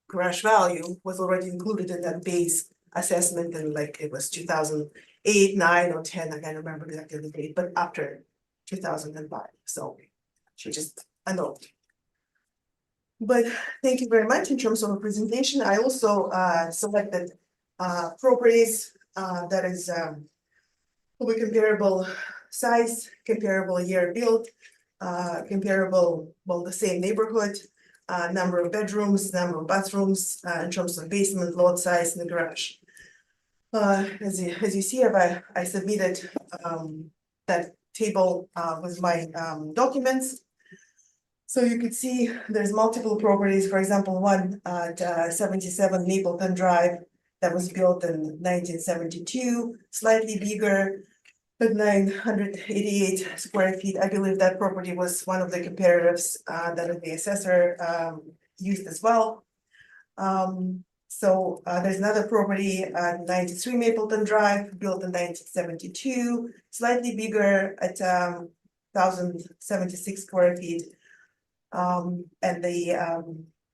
garage value was already included in that base assessment, and like it was 2008, 9, or 10. I can't remember exactly the date, but after 2005. So she just a note. But thank you very much. In terms of a presentation, I also selected properties that is with comparable size, comparable year built, comparable, well, the same neighborhood, number of bedrooms, number of bathrooms, in terms of basement, lot size, and the garage. As you see, I submitted that table with my documents. So you could see there's multiple properties. For example, one at 77 Mapleton Drive that was built in 1972, slightly bigger, but 988 square feet. I believe that property was one of the comparatives that the assessor used as well. So there's another property at 93 Mapleton Drive, built in 1972, slightly bigger at 1,076 square feet. And the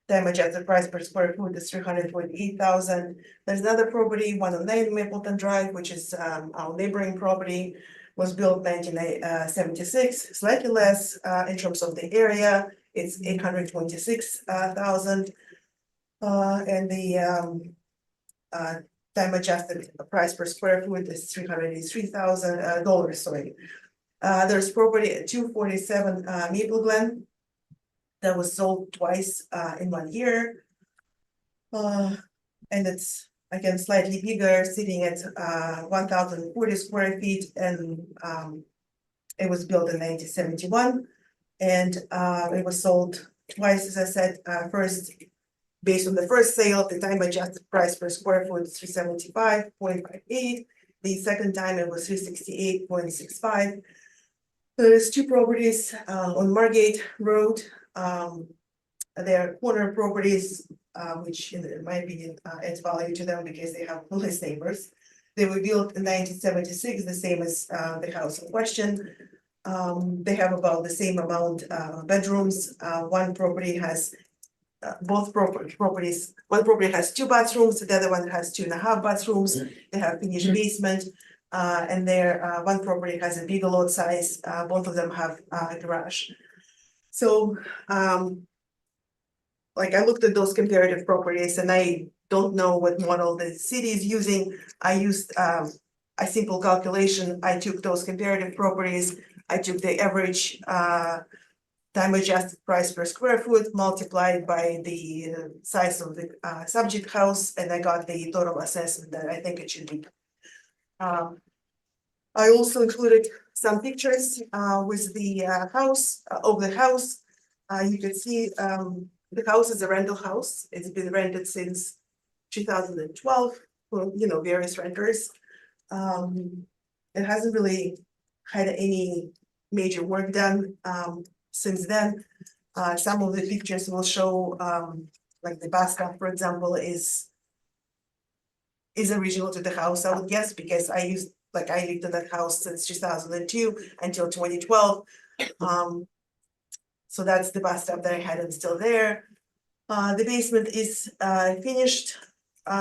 damage at the price per square foot is 348,000. There's another property, 109 Mapleton Drive, which is our neighboring property, was built 1976, slightly less in terms of the area. It's 826,000. And the time adjusted price per square foot is $383,000. Sorry. There's property at 247 Maple Glen that was sold twice in 1 year. And it's again slightly bigger, sitting at 1,040 square feet, and it was built in 1971. And it was sold twice, as I said, first based on the first sale, the time adjusted price per square foot is 375.58. The second time it was 368.65. There's two properties on Margate Road. They are corner properties which in my opinion, adds value to them because they have less neighbors. They were built in 1976, the same as the house in question. They have about the same amount bedrooms. One property has both properties, one property has 2 bathrooms, the other one has 2.5 bathrooms. They have finished basement. And their one property has a bigger lot size, both of them have a garage. So like I looked at those comparative properties and I don't know what model the city is using. I used a simple calculation. I took those comparative properties, I took the average time adjusted price per square foot multiplied by the size of the subject house, and I got the total assessment that I think it should be. I also included some pictures with the house of the house. You can see the house is a rental house. It's been rented since 2012 for various renters. It hasn't really had any major work done since then. Some of the pictures will show like the bathtub, for example, is original to the house, I would guess, because I lived in that house since 2002 until 2012. So that's the bathtub that I had and still there. The basement is finished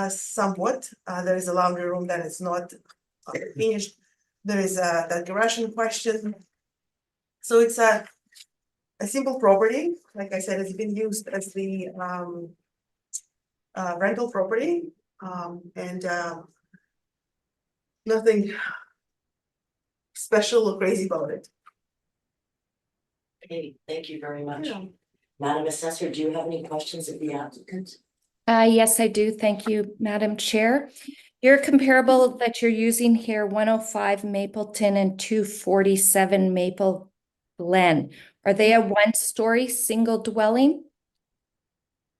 somewhat. There is a laundry room that is not finished. There is that garage in question. So it's a simple property. Like I said, it's been used as the rental property. And nothing special or crazy about it. Okay, thank you very much. Yeah. Madam Assessor, do you have any questions of the applicant? Yes, I do. Thank you, Madam Chair. Your comparable that you're using here, 105 Mapleton and 247 Maple Glen, are they a one-story single dwelling?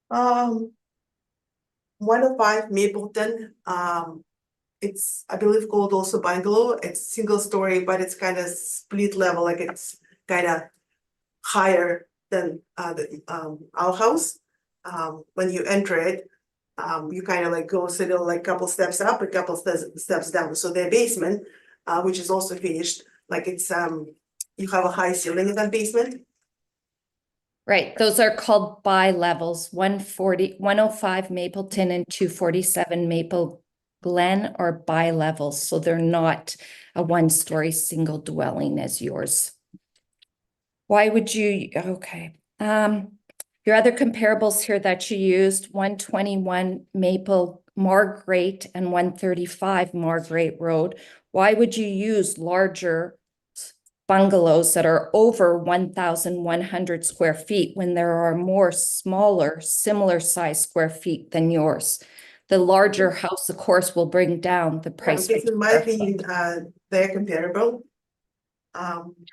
105 Mapleton, it's, I believe, called also bungalow. It's single story, but it's kind of split level, like it's kind of higher than our house. When you enter it, you kind of like go like couple steps up, a couple steps down. So their basement, which is also finished, like it's you have a high ceiling in that basement. Right, those are called bi-levels, 105 Mapleton and 247 Maple Glen are bi-levels, so they're not a one-story single dwelling as yours. Why would you, okay. Your other comparables here that you used, 121 Maple Margate and 135 Margate Road, why would you use larger bungalows that are over 1,100 square feet when there are more smaller, similar size square feet than yours? The larger house, of course, will bring down the price. Because in my opinion, they're comparable.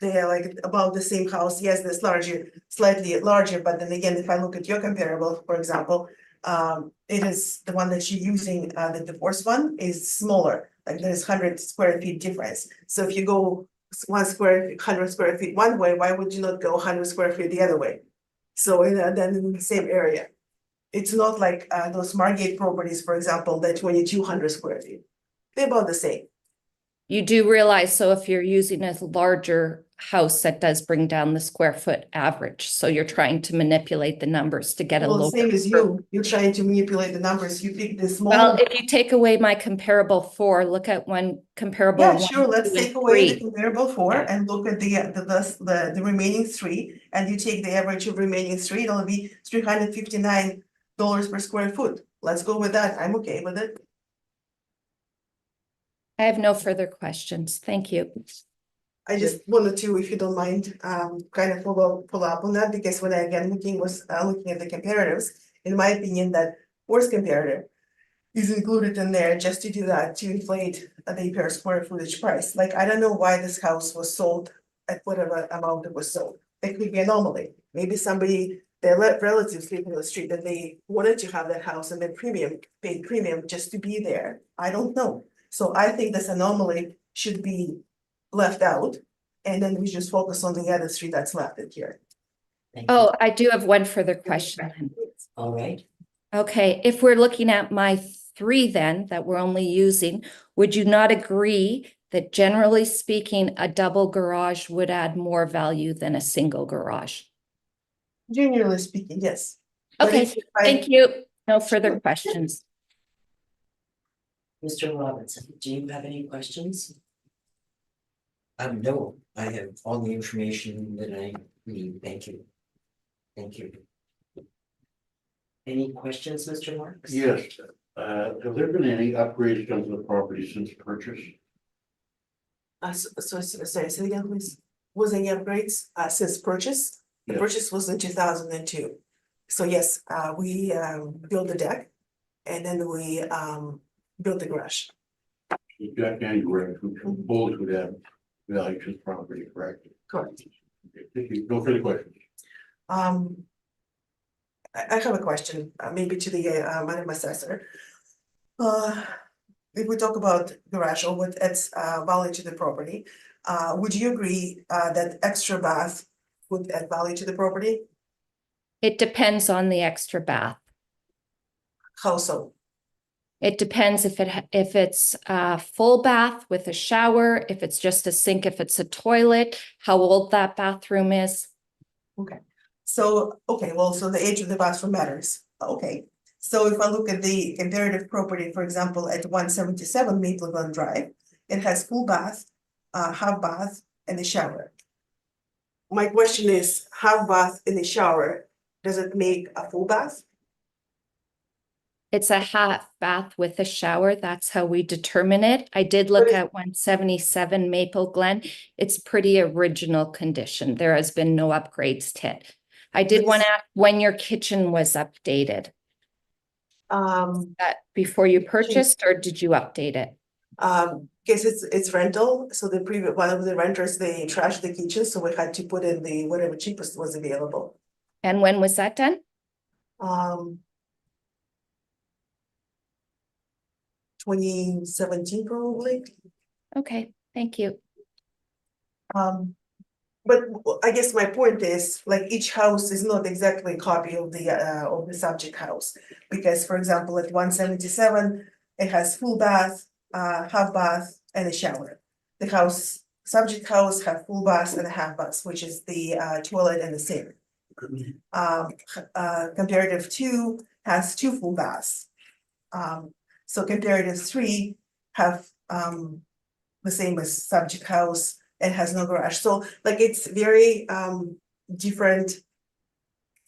They're like about the same house. Yes, there's larger, slightly larger, but then again, if I look at your comparable, for example, it is the one that you're using, the divorce one is smaller, like there's 100 square feet difference. So if you go 100 square feet one way, why would you not go 100 square feet the other way? So then in the same area. It's not like those Margate properties, for example, that 2,200 square feet. They're about the same. You do realize, so if you're using a larger house, that does bring down the square foot average. So you're trying to manipulate the numbers to get a Well, lower. same as you, you're trying to manipulate the numbers. You pick the small. Well, if you take away my comparable 4, look at one comparable. Yeah, 1, sure, let's 2, and take away the 3. comparable 4 Yeah. and look at the remaining 3, and you take the average of remaining 3, it'll be $359 per square foot. Let's go with that. I'm okay with it. I have no further questions. Thank you. I just wanted to, if you don't mind, kind of follow up on that, because when I again looking at the comparatives, in my opinion, that worst comparative is included in there just to do that, to inflate the per square footage price. Like, I don't know why this house was sold at whatever amount it was sold. It could be an anomaly. Maybe somebody, their relatives live on the street and they wanted to have that house and then paid premium just to be there. I don't know. So I think this anomaly should be left out, and then we just focus on the other 3 that's left in here. Thank you. Oh, I do have one further question. All right. Okay, if we're looking at my 3 then, that we're only using, would you not agree that generally speaking, a double garage would add more value than a single garage? Generally speaking, yes. But Okay, if I- thank you. No further questions. Mr. Robinson, do you have any questions? No, I have all the information that I need, thank you. Thank you. Any questions, Mr. Marks? Yes, have there been any upgrades done to the property since purchase? Sorry, say again, please. Was any upgrades since purchase? The Yes. purchase was in 2002. So yes, we built the deck and then we built the garage. The deck and garage, which both would add value to the property, correct? Correct. Okay, thank you, no further questions. I have a question, maybe to the Madam Assessor. If we talk about garage or what adds value to the property, would you agree that extra bath would add value to the property? It depends on the extra bath. How so? It depends if it's a full bath with a shower, if it's just a sink, if it's a toilet, how old that bathroom is. Okay, so, so the age of the bathroom matters, okay. So if I look at the comparative property, for example, at 177 Maple Glen Drive, it has full bath, half bath, and a shower. My question is, half bath and a shower, does it make a full bath? It's a half bath with a shower. That's how we determine it. I did look But at 177 Maple Glen. It's pretty original condition. There has been no upgrades to it. I did But want to it's- ask when your kitchen was updated. That before you purchased, or did you update it? Guess it's rental, so the previous, one of the renters, they trashed the kitchen, so we had to put in the whatever cheapest was available. And when was that done? 2017 probably. Okay, thank you. But I guess my point is, like, each house is not exactly a copy of the subject house. Because, for example, at 177, it has full bath, half bath, and a shower. The subject house have full bath and a half bath, which is the toilet and the sink. Comparative 2 has 2 full baths. So comparative 3 have the same as subject house and has no garage. So like it's very different.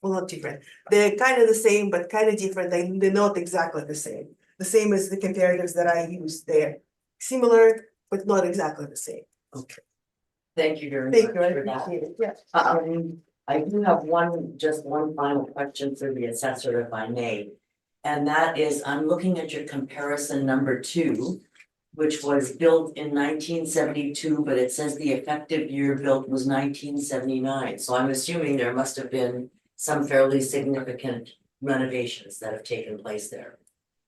Well, not different. They're kind of the same, but kind of different. They're not exactly the same. The same as the comparatives that I used. They're similar, but not exactly the same. Okay. Thank you very Thank you, I much for that. appreciate it. Yeah. I do have just one final question for the assessor, if I may. And that is, I'm looking at your comparison number 2, which was built in 1972, but it says the effective year built was 1979. So I'm assuming there must have been some fairly significant renovations that have taken place there.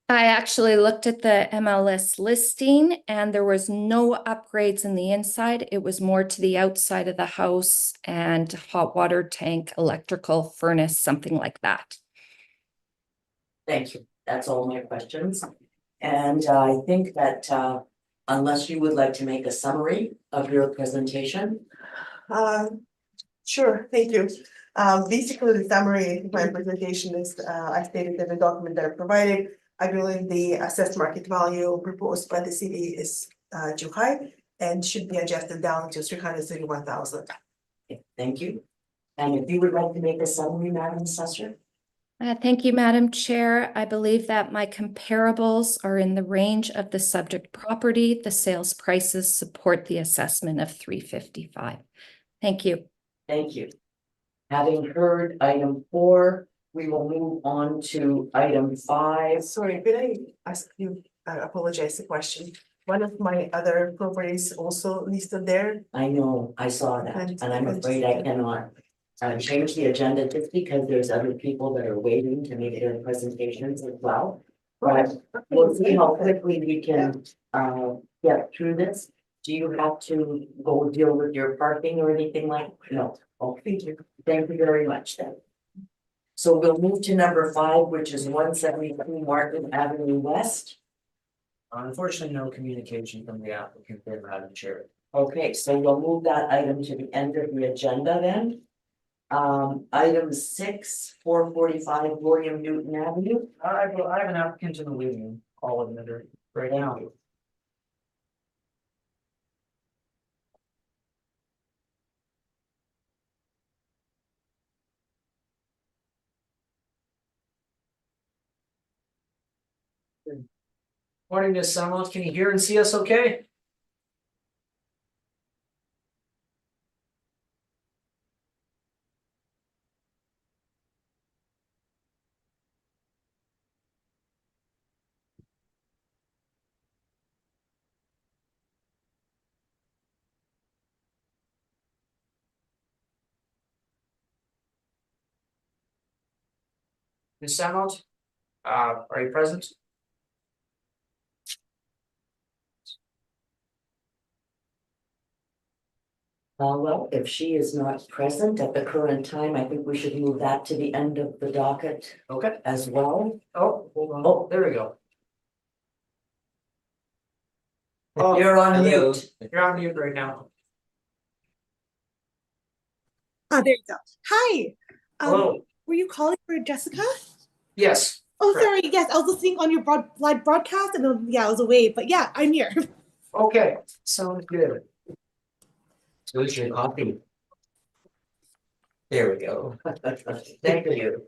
I actually looked at the MLS listing and there was no upgrades in the inside. It was more to the outside of the house and hot water tank, electrical furnace, something like that. Thank you. That's all my questions. And I think that unless you would like to make a summary of your presentation. Sure, thank you. Basically, the summary of my presentation is, I stated in the document that I provided. I believe the assessed market value proposed by the city is too high and should be adjusted down to 331,000. Okay, thank you. And if you would like to make a summary, Madam Assessor. Thank you, Madam Chair. I believe that my comparables are in the range of the subject property. The sales prices support the assessment of 355. Thank you. Thank you. Having heard item 4, we will move on to item 5. Sorry, could I ask you, I apologize, the question. One of my other properties also listed there. I know, I saw that, and I'm afraid I cannot change the agenda just because there's other people that are waiting to make their presentations as well. But we'll see how quickly we can get through this. Do you have to go deal with your parking or anything like? No. Oh, Thank you. thank you very much then. So we'll move to number 5, which is 173 Martin Avenue West. Unfortunately, no communication from the applicant there, Madam Chair. Okay, so we'll move that item to the end of the agenda then. Item 6, 445 William Newton Avenue. I have an applicant in the waiting room, I'll admit it right now. Morning, Ms. Summerall, can you hear and see us okay? Ms. Summerall, are you present? Well, if she is not present at the current time, I think we should move that to the end of the docket Okay, as well. oh, hold on, Oh. there we go. Oh, You're on Hello. mute. you're on mute right now. Oh, there you go. Hi. Hello, Were you calling for Jessica? yes. Oh, correct. sorry. Yes, I was listening on your live broadcast, and yeah, I was away. But yeah, I'm here. Okay, sounds good. So it's your coffee. There we go. Thank you.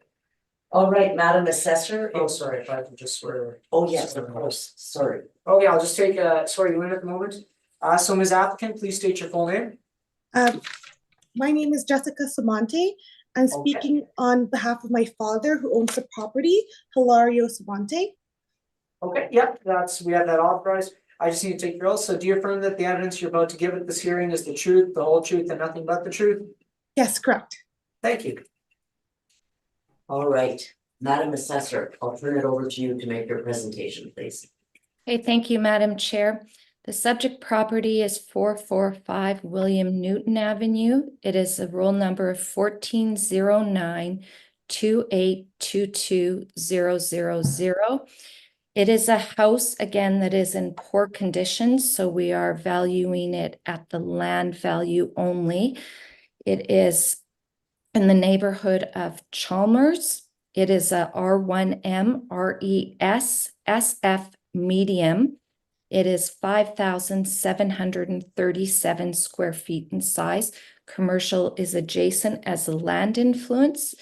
All right, Madam Assessor. Oh, sorry, if I could just swear. Oh, yes, of course, sorry. Okay, I'll just take swear you in at the moment. So Ms. Applicant, please state your full name. My name is Jessica Samonte. I'm speaking on behalf of my father, who owns the property, Hilario Samonte. Okay, yep, we have that authorized. I just need to take your oath. So do you affirm that the evidence you're about to give at this hearing is the truth, the whole truth, and nothing but the truth? Yes, correct. Thank you. All right, Madam Assessor, I'll turn it over to you to make your presentation, please. Okay, thank you, Madam Chair. The subject property is 445 William Newton Avenue. It is a roll number of 1409-2822000. It is a house, again, that is in poor condition, so we are valuing it at the land value only. It is in the neighborhood of Chalmers. It is a R1M RES SF medium. It is 5,737 square feet in size. Commercial is adjacent as a land influence.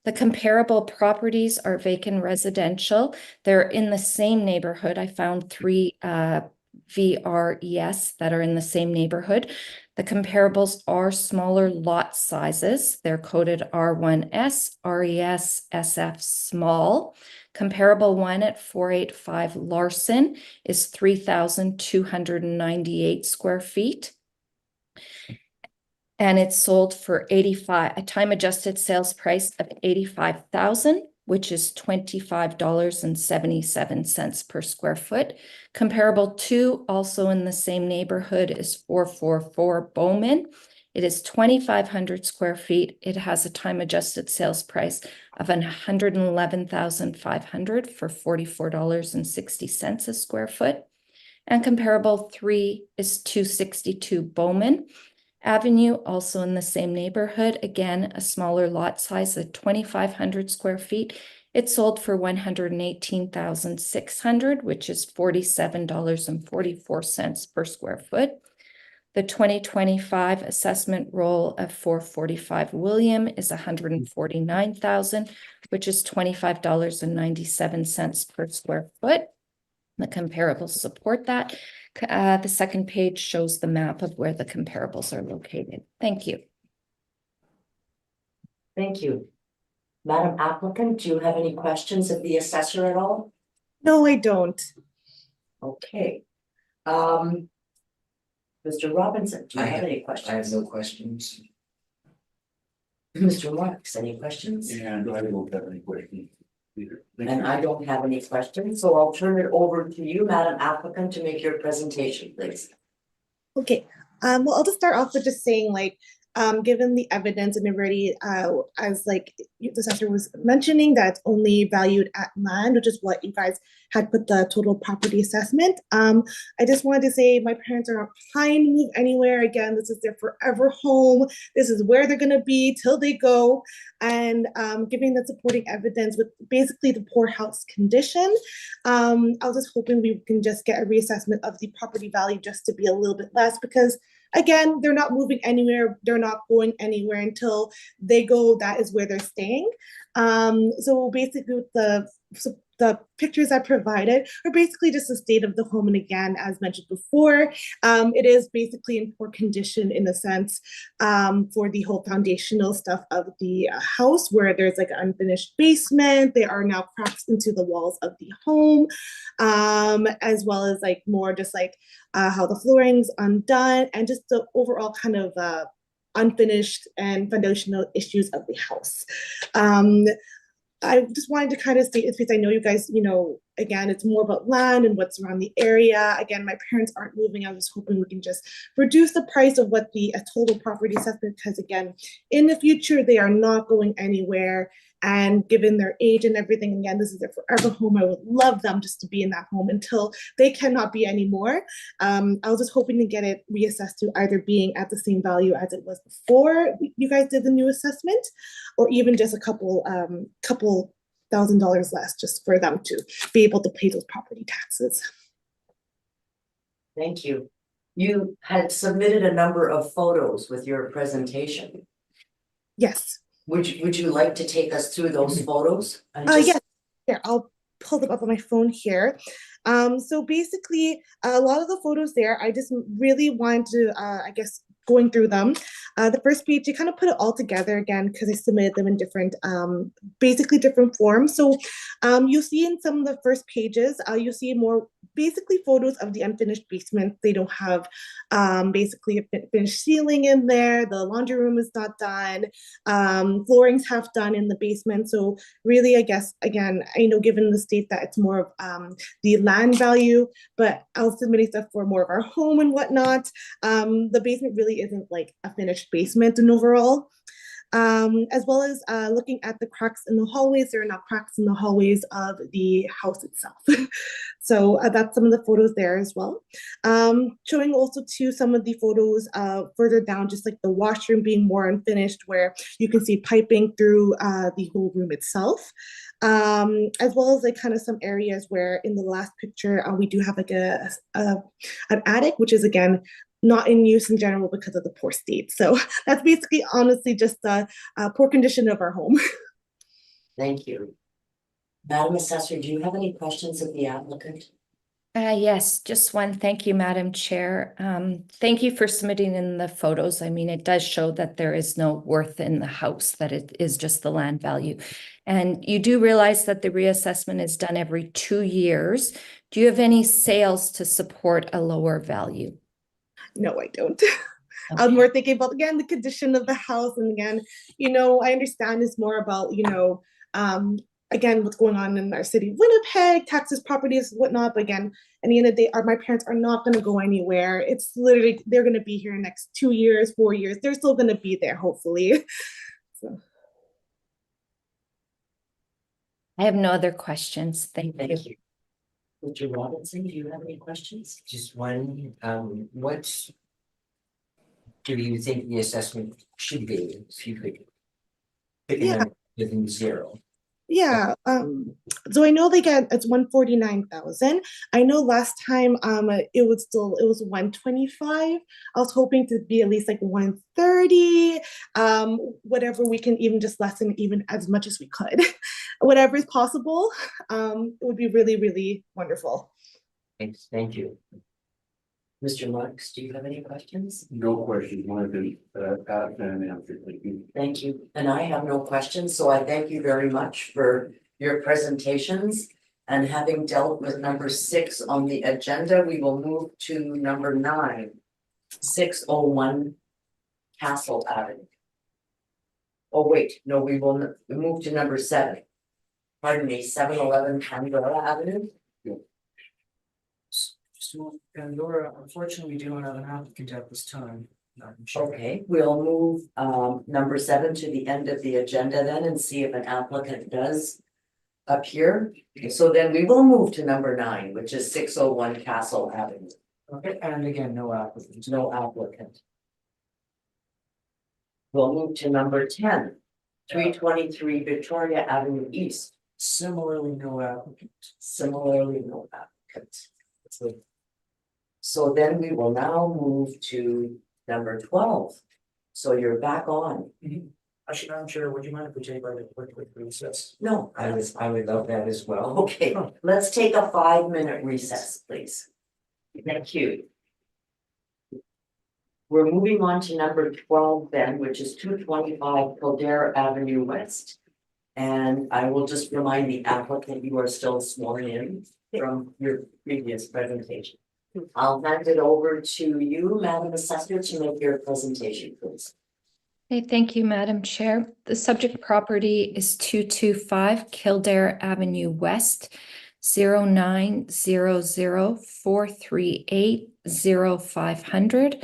The comparable properties are vacant residential. They're in the same neighborhood. I found 3 VRES that are in the same neighborhood. The comparables are smaller lot sizes. They're coded R1S, RES, SF small. Comparable one at 485 Larson is 3,298 square feet. And it's sold for a time adjusted sales price of $85,000, which is $25.77 per square foot. Comparable to, also in the same neighborhood, is 444 Bowman. It is 2,500 square feet. It has a time adjusted sales price of $111,500 for $44.60 a square foot. And comparable 3 is 262 Bowman Avenue, also in the same neighborhood. Again, a smaller lot size of 2,500 square feet. It sold for $118,600, which is $47.44 per square foot. The 2025 assessment roll of 445 William is $149,000, which is $25.97 per square foot. The comparables support that. The second page shows the map of where the comparables are located. Thank you. Thank you. Madam Applicant, do you have any questions of the assessor at all? No, I don't. Okay. Mr. Robinson, do you have any questions? I have no questions. Mr. Marks, any questions? And I don't have any questions either. Thank And you. I don't have any questions, so I'll turn it over to you, Madam Applicant, to make your presentation, please. Okay. Well, I'll just start off with just saying, like, given the evidence and already, as like the assessor was mentioning, that's only valued at land, which is what you guys had put the total property assessment. I just wanted to say my parents are not trying to move anywhere. Again, this is their forever home. This is where they're gonna be till they go. And giving the supporting evidence with basically the poor house condition, I was just hoping we can just get a reassessment of the property value just to be a little bit less, because again, they're not moving anywhere. They're not going anywhere until they go. That is where they're staying. So basically, with the pictures I provided are basically just the state of the home. And again, as mentioned before, it is basically in poor condition in the sense for the whole foundational stuff of the house, where there's like an unfinished basement. There are now cracks into the walls of the home, as well as like more just like how the flooring's undone and just the overall kind of unfinished and foundational issues of the house. I just wanted to kind of state, because I know you guys, again, it's more about land and what's around the area. Again, my parents aren't moving. I was hoping we can just reduce the price of what the total property assessment, because again, in the future, they are not going anywhere. And given their age and everything, again, this is their forever home. I would love them just to be in that home until they cannot be anymore. I was just hoping to get it reassessed to either being at the same value as it was before you guys did the new assessment, or even just a couple $1,000s less, just for them to be able to pay those property taxes. Thank you. You had submitted a number of photos with your presentation. Yes. Would you like to take us through those photos? And Yes. Yeah, I'll pull them up on my phone here. So basically, a lot of the photos there, I just really wanted to, I guess, going through them. The first page, you kind of put it all together again because I submitted them in different, basically different forms. So you'll see in some of the first pages, you'll see more basically photos of the unfinished basement. They don't have basically a finished ceiling in there. The laundry room is not done. Floorings half done in the basement. So really, I guess, again, I know given the state that it's more of the land value, but I was submitting stuff for more of our home and whatnot. The basement really isn't like a finished basement in overall. As well as looking at the cracks in the hallways. There are now cracks in the hallways of the house itself. So that's some of the photos there as well. Showing also too some of the photos further down, just like the washroom being more unfinished, where you can see piping through the whole room itself. As well as like kind of some areas where in the last picture, we do have like an attic, which is again, not in use in general because of the poor state. So that's basically honestly just the poor condition of our home. Thank you. Madam Assessor, do you have any questions of the applicant? Yes, just one. Thank you, Madam Chair. Thank you for submitting in the photos. I mean, it does show that there is no worth in the house, that it is just the land value. And you do realize that the reassessment is done every 2 years. Do you have any sales to support a lower value? No, I don't. I was more thinking about, again, the condition of the house. And again, I understand it's more about, again, what's going on in our city, Winnipeg, taxes, properties, whatnot. But again, at the end of the day, my parents are not going to go anywhere. It's literally, they're going to be here next 2 years, 4 years. They're still going to be there, hopefully. So. I have no other questions. Thank you. Thank you. Mr. Robinson, do you have any questions? Just one, what do you think the assessment should be if you could pick a number within 0? Yeah, so I know it's 149,000. I know last time it was 125. I was hoping to be at least like 130. Whatever we can even just lessen even as much as we could. Whatever is possible, it would be really, really wonderful. Thanks, thank you. Mr. Marks, do you have any questions? No questions, one of them, asked and answered, thank you. Thank you. And I have no questions, so I thank you very much for your presentations. And having dealt with number 6 on the agenda, we will move to number 9, 601 Castle Avenue. Oh, wait, no, we will move to number 7. Pardon me, 711 Canberra Avenue. So, Pandora, unfortunately, we do not have an applicant at this time. Madam Chair. Okay, we'll move number 7 to the end of the agenda then and see if an applicant does appear. So then we will move to number 9, which is 601 Castle Avenue. Okay, and again, no applicants. No applicant. We'll move to number 10, 323 Victoria Avenue East. Similarly, no applicants. Similarly, no applicants. So then we will now move to number 12. So you're back on. Actually, Madam Chair, would you mind if we take like a quick recess? No, I would love that as well. okay, let's take a 5-minute recess, please. Thank you. We're moving on to number 12 then, which is 225 Kildare Avenue West. And I will just remind the applicant you are still sworn in from your previous presentation. I'll hand it over to you, Madam Assessor, to make your presentation, please. Okay, thank you, Madam Chair. The subject property is 225 Kildare Avenue West, 0900-438-0500.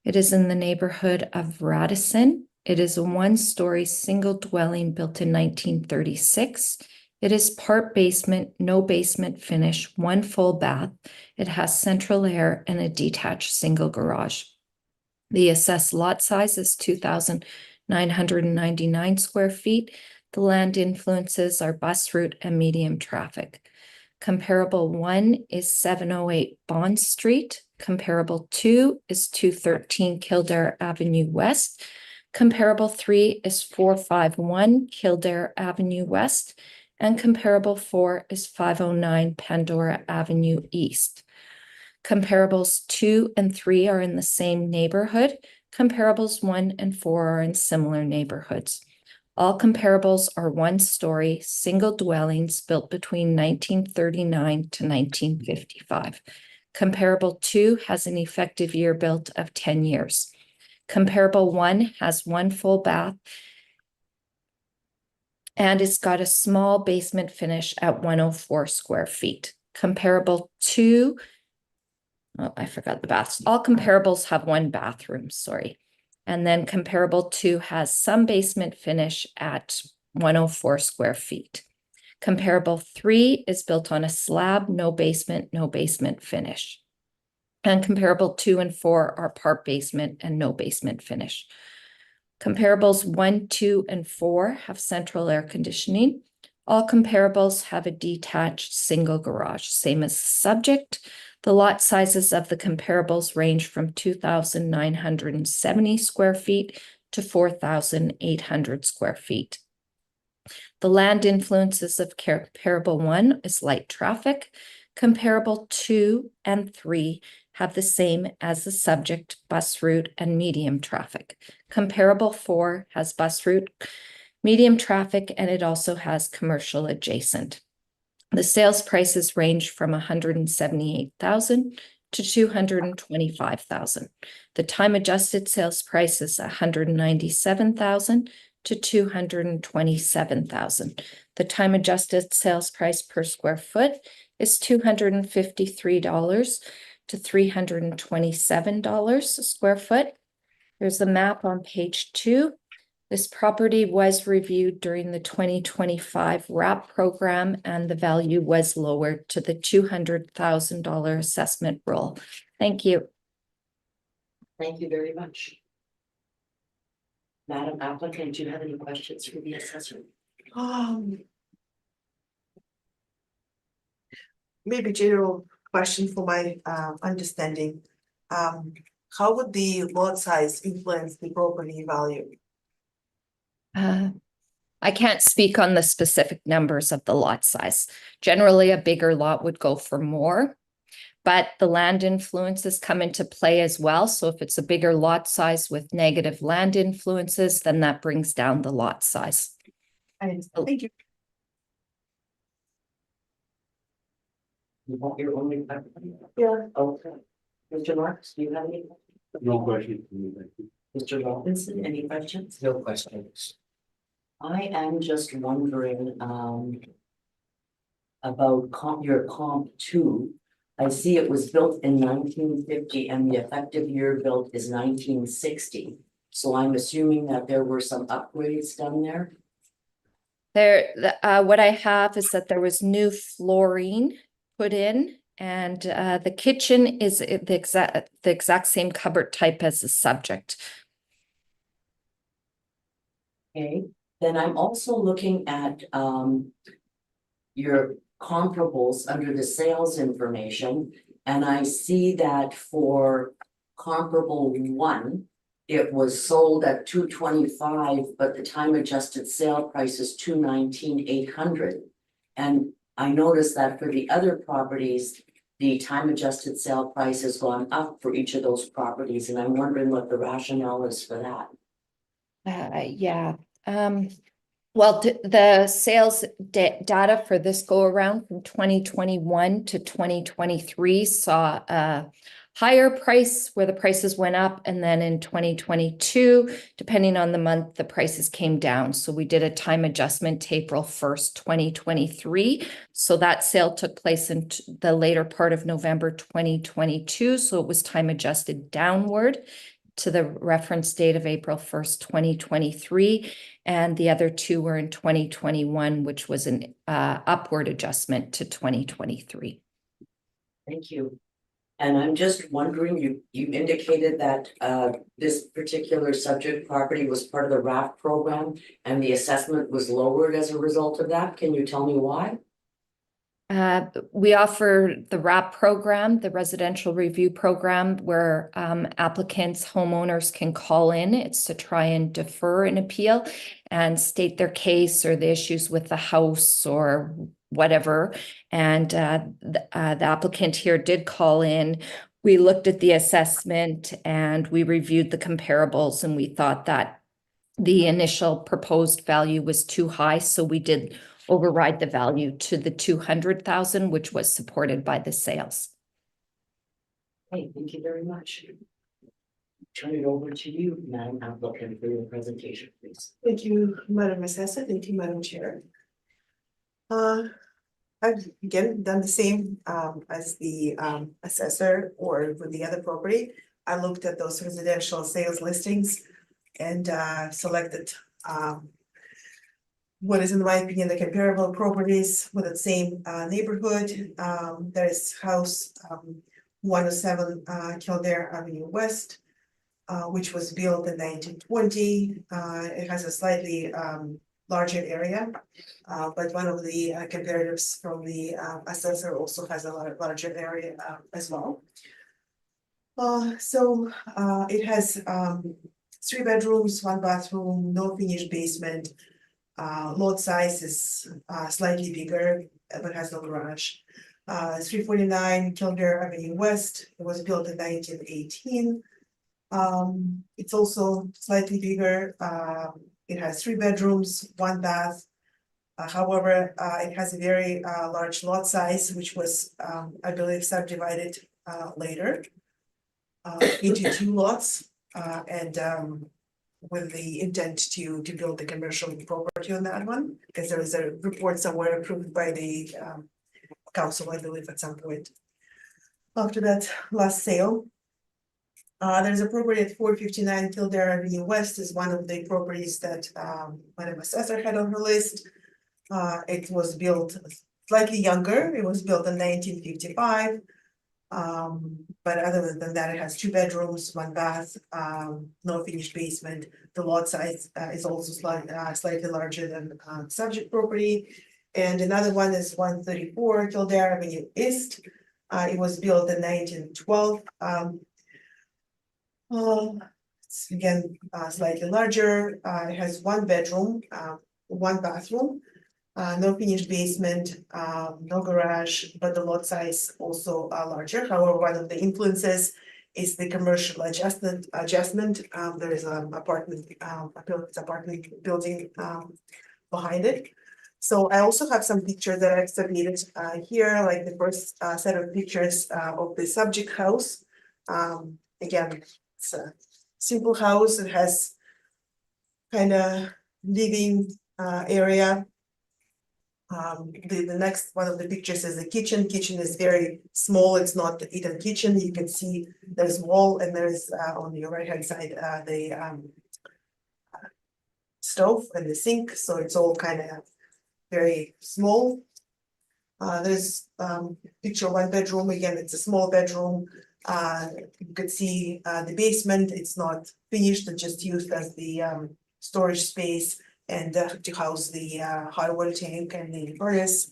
It is in the neighborhood of Radisson. It is a 1-story single dwelling built in 1936. It is part basement, no basement finish, 1 full bath. It has central air and a detached single garage. The assessed lot size is 2,999 square feet. The land influences are bus route and medium traffic. Comparable 1 is 708 Bond Street. Comparable 2 is 213 Kildare Avenue West. Comparable 3 is 451 Kildare Avenue West. And comparable 4 is 509 Pandora Avenue East. Comparables 2 and 3 are in the same neighborhood. Comparables 1 and 4 are in similar neighborhoods. All comparables are 1-story single dwellings built between 1939 to 1955. Comparable 2 has an effective year built of 10 years. Comparable 1 has 1 full bath and it's got a small basement finish at 104 square feet. Comparable 2, oh, I forgot the baths. All comparables have 1 bathroom, sorry. And then comparable 2 has some basement finish at 104 square feet. Comparable 3 is built on a slab, no basement finish. And comparable 2 and 4 are part basement and no basement finish. Comparables 1, 2, and 4 have central air conditioning. All comparables have a detached single garage, same as the subject. The lot sizes of the comparables range from 2,970 square feet to 4,800 square feet. The land influences of comparable 1 is light traffic. Comparable 2 and 3 have the same as the subject, bus route, and medium traffic. Comparable 4 has bus route, medium traffic, and it also has commercial adjacent. The sales prices range from $178,000 to $225,000. The time adjusted sales price is $197,000 to $227,000. The time adjusted sales price per square foot is $253 to $327 a square foot. There's the map on page 2. This property was reviewed during the 2025 WRAP program and the value was lowered to the $200,000 assessment rule. Thank you. Thank you very much. Madam applicant, do you have any questions for the assessor? Maybe general question for my understanding. How would the lot size influence the property value? I can't speak on the specific numbers of the lot size. Generally, a bigger lot would go for more, but the land influences come into play as well. So if it's a bigger lot size with negative land influences, then that brings down the lot size. Thank you. You want your only question? Yeah. Okay. Mr. Marks, do you have any? No question for me, thank you. Mr. Robinson, any questions? No questions. I am just wondering, about your comp 2 I see it was built in 1950 and the effective year built is 1960. So I'm assuming that there were some upgrades done there. What I have is that there was new flooring put in, and the kitchen is the exact same cupboard type as the subject. Okay, then I'm also looking at your comparables under the sales information. And I see that for comparable one, it was sold at $225, but the time adjusted sale price is $219,800. And I noticed that for the other properties, the time adjusted sale price has gone up for each of those properties, and I'm wondering what the rationale is for that. Yeah. Well, the sales data for this go around from 2021 to 2023 saw a higher price where the prices went up, and then in 2022, depending on the month, the prices came down. So we did a time adjustment to April 1st, 2023. So that sale took place in the later part of November 2022. So it was time adjusted downward to the reference date of April 1st, 2023. And the other two were in 2021, which was an upward adjustment to 2023. Thank you. And I'm just wondering, you indicated that this particular subject property was part of the RAP program and the assessment was lowered as a result of that. Can you tell me why? We offer the RAP program, the residential review program, where applicants, homeowners can call in. It's to try and defer an appeal and state their case or the issues with the house or whatever. And the applicant here did call in. We looked at the assessment and we reviewed the comparables, and we thought that the initial proposed value was too high. So we did override the value to the 200,000, which was supported by the sales. Hey, thank you very much. Turn it over to you, Madam Applicant, for your presentation, please. Thank you, Madam Assessor. Thank you, Madam Chair. I've again done the same as the assessor or with the other property. I looked at those residential sales listings and selected what is, in my opinion, the comparable properties with the same neighborhood. There is house 107 Kildare Avenue West, which was built in 1920. It has a slightly larger area, but one of the comparatives from the assessor also has a larger area as well. So it has 3 bedrooms, 1 bathroom, no finished basement. Lot size is slightly bigger, but has no garage. 349 Kildare Avenue West. It was built in 1918. It's also slightly bigger. It has 3 bedrooms, 1 bath. However, it has a very large lot size, which was, I believe, subdivided later into 2 lots, and with the intent to build the commercial property on that one, because there is a report somewhere approved by the council, I believe, at some point. After that last sale, there's a property at 459 Kildare Avenue West is one of the properties that Madam Assessor had on her list. It was built slightly younger. It was built in 1955. But other than that, it has 2 bedrooms, 1 bath, no finished basement. The lot size is also slightly larger than subject property. And another one is 134 Kildare Avenue East. It was built in 1912. It's again slightly larger. It has 1 bedroom, 1 bathroom. No finished basement, no garage, but the lot size also larger. However, one of the influences is the commercial adjustment. There is an apartment building behind it. So I also have some pictures that I've submitted here, like the first set of pictures of the subject house. Again, it's a simple house. It has kind of living area. The next one of the pictures is the kitchen. Kitchen is very small. It's not the eaten kitchen. You can see there's wall and there's on your right hand side the stove and the sink. So it's all kind of very small. There's picture 1 bedroom. Again, it's a small bedroom. You could see the basement. It's not finished. It's just used as the storage space and to house the hot water tank and the furnace.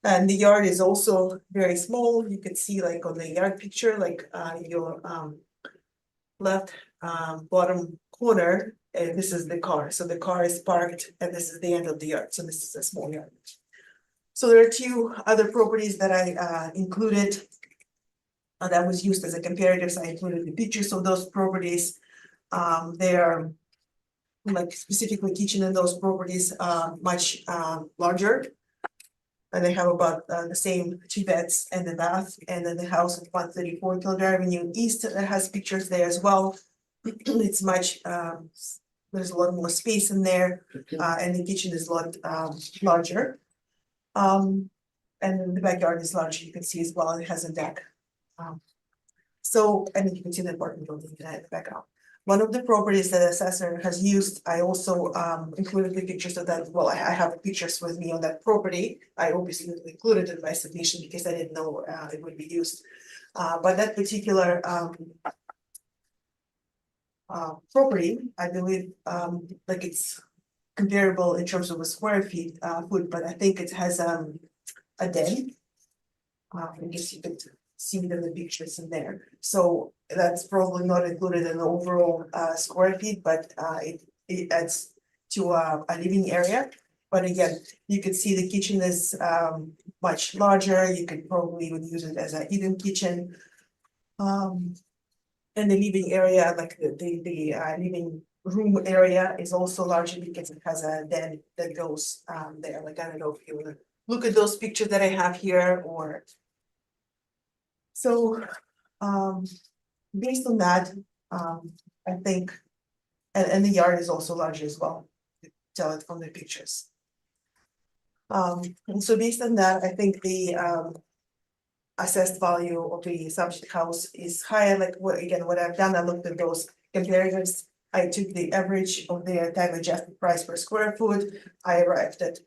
And the yard is also very small. You could see like on the yard picture, like your left bottom corner, and this is the car. So the car is parked and this is the end of the yard. So this is a small yard. So there are 2 other properties that I included that was used as a comparative. So I included the pictures of those properties. They are like specifically kitchen in those properties much larger. And they have about the same 2 beds and the bath, and then the house at 134 Kildare Avenue East that has pictures there as well. It's much there's a lot more space in there, and the kitchen is a lot larger. And then the backyard is large, you can see as well, it has a deck. So, and you can see the apartment building in the background. One of the properties that the assessor has used, I also included the pictures of that. Well, I have pictures with me on that property. I obviously included it in my submission because I didn't know it would be used. But that particular property, I believe, like it's comparable in terms of a square feet foot, but I think it has a den. I guess you could see it in the pictures in there. So that's probably not included in the overall square feet, but it adds to a living area. But again, you could see the kitchen is much larger. You could probably even use it as a hidden kitchen. And the living area, like the living room area is also larger because it has a den that goes there. Like, I don't know if you want to look at those pictures that I have here or. So, based on that, I think, and the yard is also larger as well, you can tell it from the pictures. And so based on that, I think the assessed value of the subject house is higher. Like what I've done, I looked at those comparatives. I took the average of the time adjusted price per square foot. I arrived at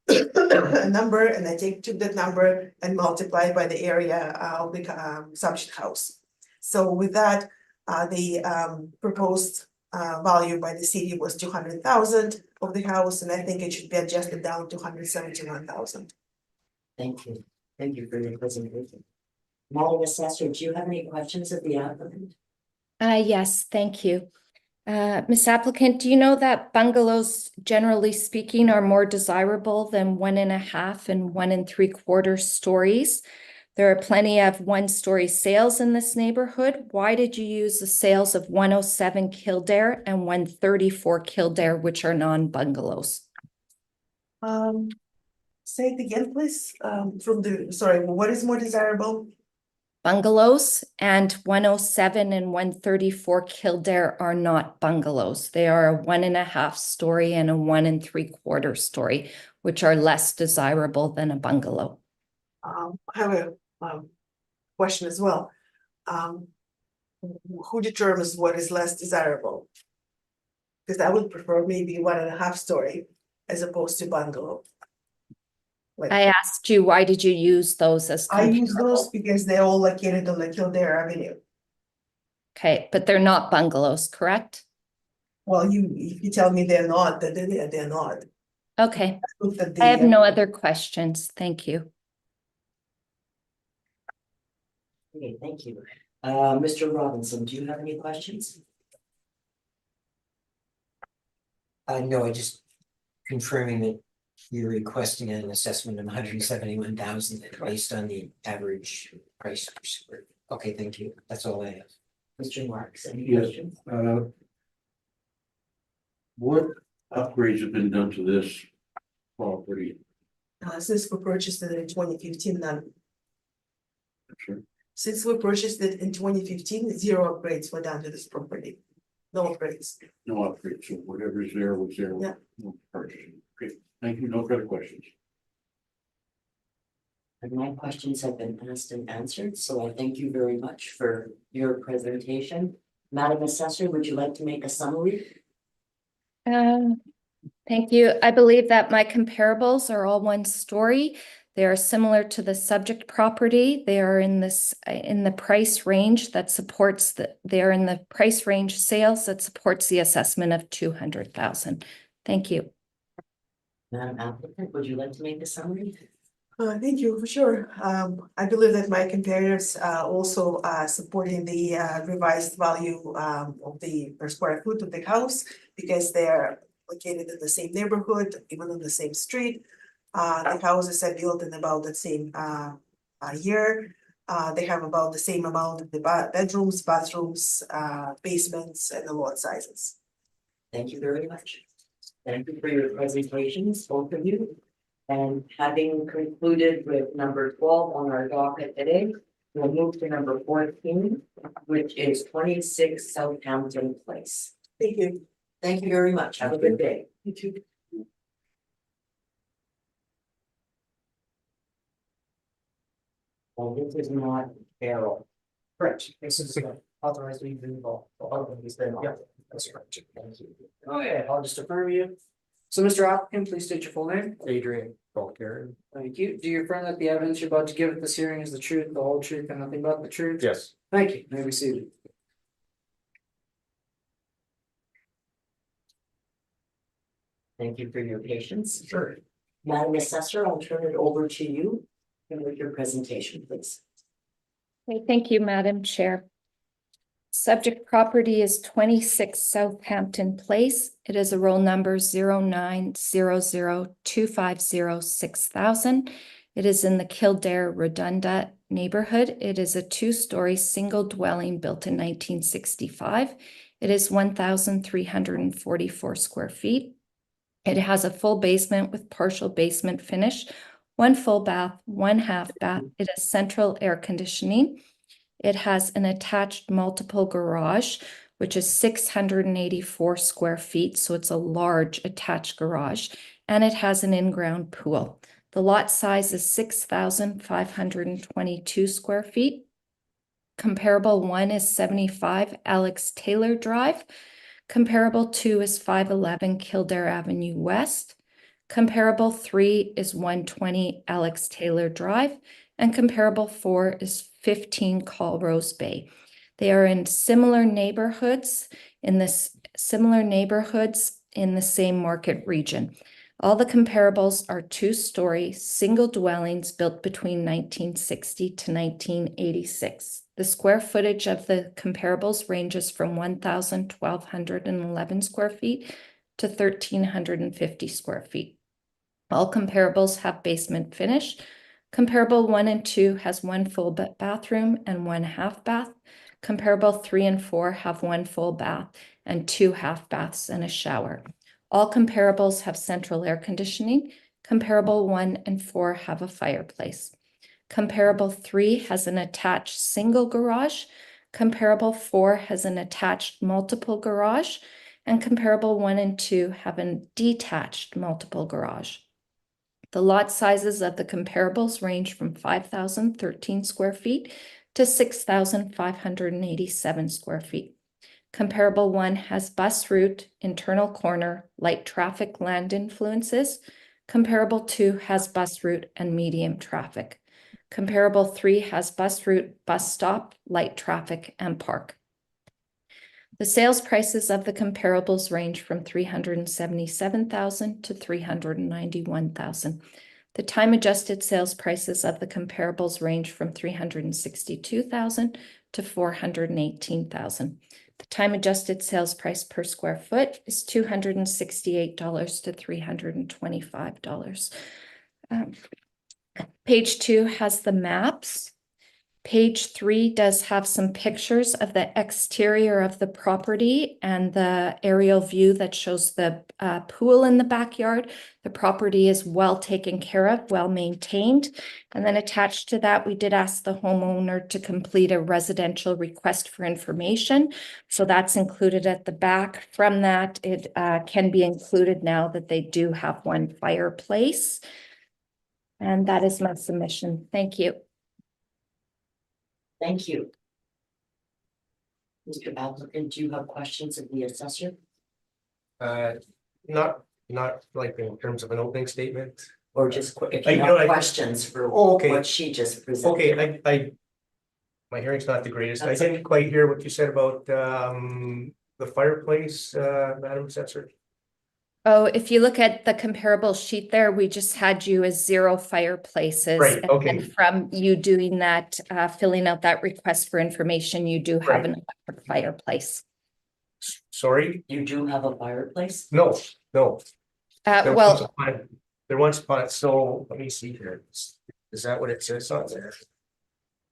a number, and I took that number and multiplied by the area of the subject house. So with that, the proposed value by the city was 200,000 of the house, and I think it should be adjusted down to 171,000. Thank you. Thank you for your presentation. Madam Assessor, do you have any questions of the applicant? Yes, thank you. Ms. Applicant, do you know that bungalows, generally speaking, are more desirable than 1.5 and 1 3/4 stories? There are plenty of 1-story sales in this neighborhood. Why did you use the sales of 107 Kildare and 134 Kildare, which are non-bungalows? Say it again, please. Sorry, what is more desirable? Bungalows, and 107 and 134 Kildare are not bungalows. They are a 1.5 story and a 1 3/4 story, which are less desirable than a bungalow. I have a question as well. Who determines what is less desirable? Because I would prefer maybe 1.5 story as opposed to bungalow. I asked you, why did you use those as I use comparable? those because they're all located on the Kildare Avenue. Okay, but they're not bungalows, correct? Well, if you tell me they're not, then they're not. Okay, Looked at I have the, no other questions. Thank you. Okay, thank you. Mr. Robinson, do you have any questions? No, I just confirming that you're requesting an assessment of 171,000 based on the average price per square. Okay, thank you. That's all I have. Mr. Marks, any Yes. questions? What upgrades have been done to this property? since we purchased it in 2015, none. Sure. Since we purchased it in 2015, 0 upgrades were done to this property. No upgrades. No upgrades, so whatever is there was there. Yeah. No purchasing. Okay, thank you. No further questions. And my questions have been asked and answered, so I thank you very much for your presentation. Madam Assessor, would you like to make a summary? Thank you. I believe that my comparables are all one story. They are similar to the subject property. They are in the price range that supports they are in the price range sales that supports the assessment of 200,000. Thank you. Madam Applicant, would you like to make a summary? Thank you, for sure. I believe that my comparators also supporting the revised value of the per square foot of the house because they're located in the same neighborhood, even on the same street. The houses are built in about the same year. They have about the same amount of the bedrooms, bathrooms, basements, and the lot sizes. Thank you very much. Thank you for your presentations, both of you. And having concluded with number 12 on our docket today, we'll move to number 14, which is 26 Southampton Place. Thank you. Thank you very much. Have a good day. You too. Well, this is not Carol. Correct. This is authorized leave involved. Yeah, that's correct. Thank you. Okay, I'll just affirm you. So, Mr. Applicant, please state your full name. Adrian Bulgarian. Thank you. Do you affirm that the evidence you're about to give at this hearing is the truth, the whole truth, and nothing but the truth? Yes. Thank you. May be seated. Thank you for your patience. Sure. Madam Assessor, I'll turn it over to you with your presentation, please. Okay, thank you, Madam Chair. Subject property is 26 Southampton Place. It is a roll number 09002506,000. It is in the Kildare Redonda neighborhood. It is a two-story single dwelling built in 1965. It is 1,344 square feet. It has a full basement with partial basement finish, one full bath, one half bath. It has central air conditioning. It has an attached multiple garage, which is 684 square feet. So it's a large attached garage, and it has an in-ground pool. The lot size is 6,522 square feet. Comparable 1 is 75 Alex Taylor Drive. Comparable 2 is 511 Kildare Avenue West. Comparable 3 is 120 Alex Taylor Drive. And comparable 4 is 15 Colrose Bay. They are in similar neighborhoods in the same market region. All the comparables are two-story single dwellings built between 1960 to 1986. The square footage of the comparables ranges from 1,1211 square feet to 1,350 square feet. All comparables have basement finish. Comparable 1 and 2 has one full bathroom and one half bath. Comparable 3 and 4 have one full bath and two half baths and a shower. All comparables have central air conditioning. Comparable 1 and 4 have a fireplace. Comparable 3 has an attached single garage. Comparable 4 has an attached multiple garage. And comparable 1 and 2 have a detached multiple garage. The lot sizes of the comparables range from 5,013 square feet to 6,587 square feet. Comparable 1 has bus route, internal corner, light traffic, land influences. Comparable 2 has bus route and medium traffic. Comparable 3 has bus route, bus stop, light traffic, and park. The sales prices of the comparables range from $377,000 to $391,000. The time adjusted sales prices of the comparables range from $362,000 to $418,000. The time adjusted sales price per square foot is $268 to $325. Page 2 has the maps. Page 3 does have some pictures of the exterior of the property and the aerial view that shows the pool in the backyard. The property is well taken care of, well maintained. And then attached to that, we did ask the homeowner to complete a residential request for information. So that's included at the back. From that, it can be included now that they do have one fireplace. And that is my submission. Thank you. Thank you. Mr. Applicant, do you have questions of the assessor? Not like in terms of an opening statement. Or just if I you know, have I- questions for Oh, okay. what she just presented? Okay, my hearing's not the greatest. I That's didn't quite hear what you said about the fireplace, Madam Assessor. Oh, if you look at the comparable sheet there, we just had you as 0 fireplaces. Right, And okay. then from you doing that, filling out that request for information, you do have Right. an electric fireplace. Sorry? You do have a fireplace? No. There Well, once upon, so let me see here. Is that what it says on there?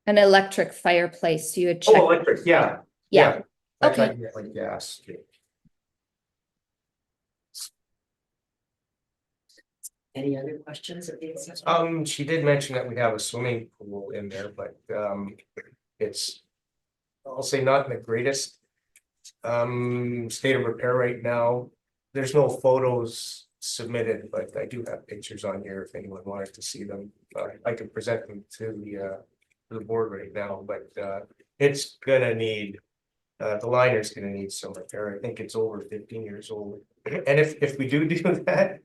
an electric fireplace, you had Oh, checked. electric, yeah. Yeah. I Okay. thought you meant like gas. Any other questions of the assessor? She did mention that we have a swimming pool in there, but it's, I'll say not in the greatest state of repair right now. There's no photos submitted, but I do have pictures on here if anyone wanted to see them. I can present them to the board right now, but it's gonna need the liner's gonna need some repair. I think it's over 15 years old. And if we do that,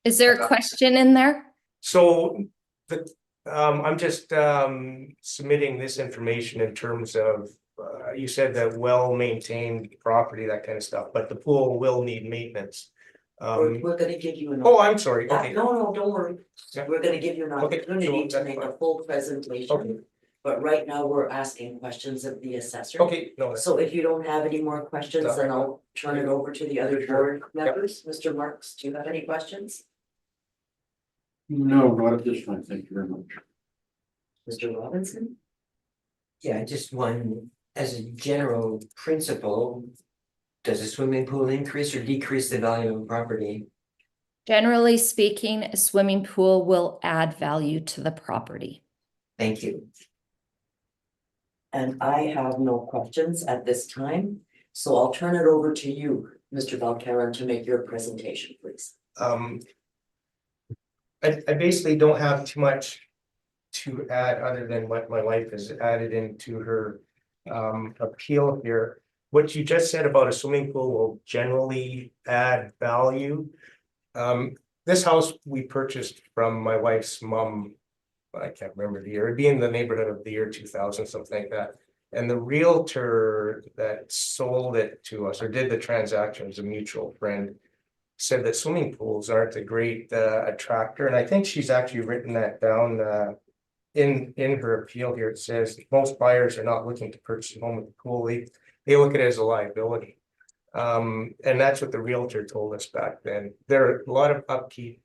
Is there a question in there? so I'm just submitting this information in terms of you said that well-maintained property, that kind of stuff, but the pool will need maintenance. We're gonna give you an. Oh, I'm sorry. Yeah, Okay. no, don't worry. Yeah. We're gonna give you an Okay, opportunity so to that's make a fine. full Okay. presentation. But right now, we're asking questions of the assessor. Okay, no, that's- So if you don't have any more questions, No. then I'll turn it over to the other Sure. board members. Mr. Marks, do you have any questions? No, not at this time, thank you very much. Mr. Robinson? Yeah, just one, as a general principle, does a swimming pool increase or decrease the value of property? Generally speaking, a swimming pool will add value to the property. Thank you. And I have no questions at this time, so I'll turn it over to you, Mr. Valcaron, to make your presentation, please. I basically don't have too much to add other than what my wife has added into her appeal here. What you just said about a swimming pool will generally add value. This house we purchased from my wife's mom. I can't remember the year. It'd be in the neighborhood of the year 2000, something like that. And the realtor that sold it to us or did the transaction was a mutual friend. Said that swimming pools aren't a great attractor, and I think she's actually written that down in her appeal here. It says most buyers are not looking to purchase a home with a pool. They look at it as a liability. And that's what the realtor told us back then. There are a lot of upkeep,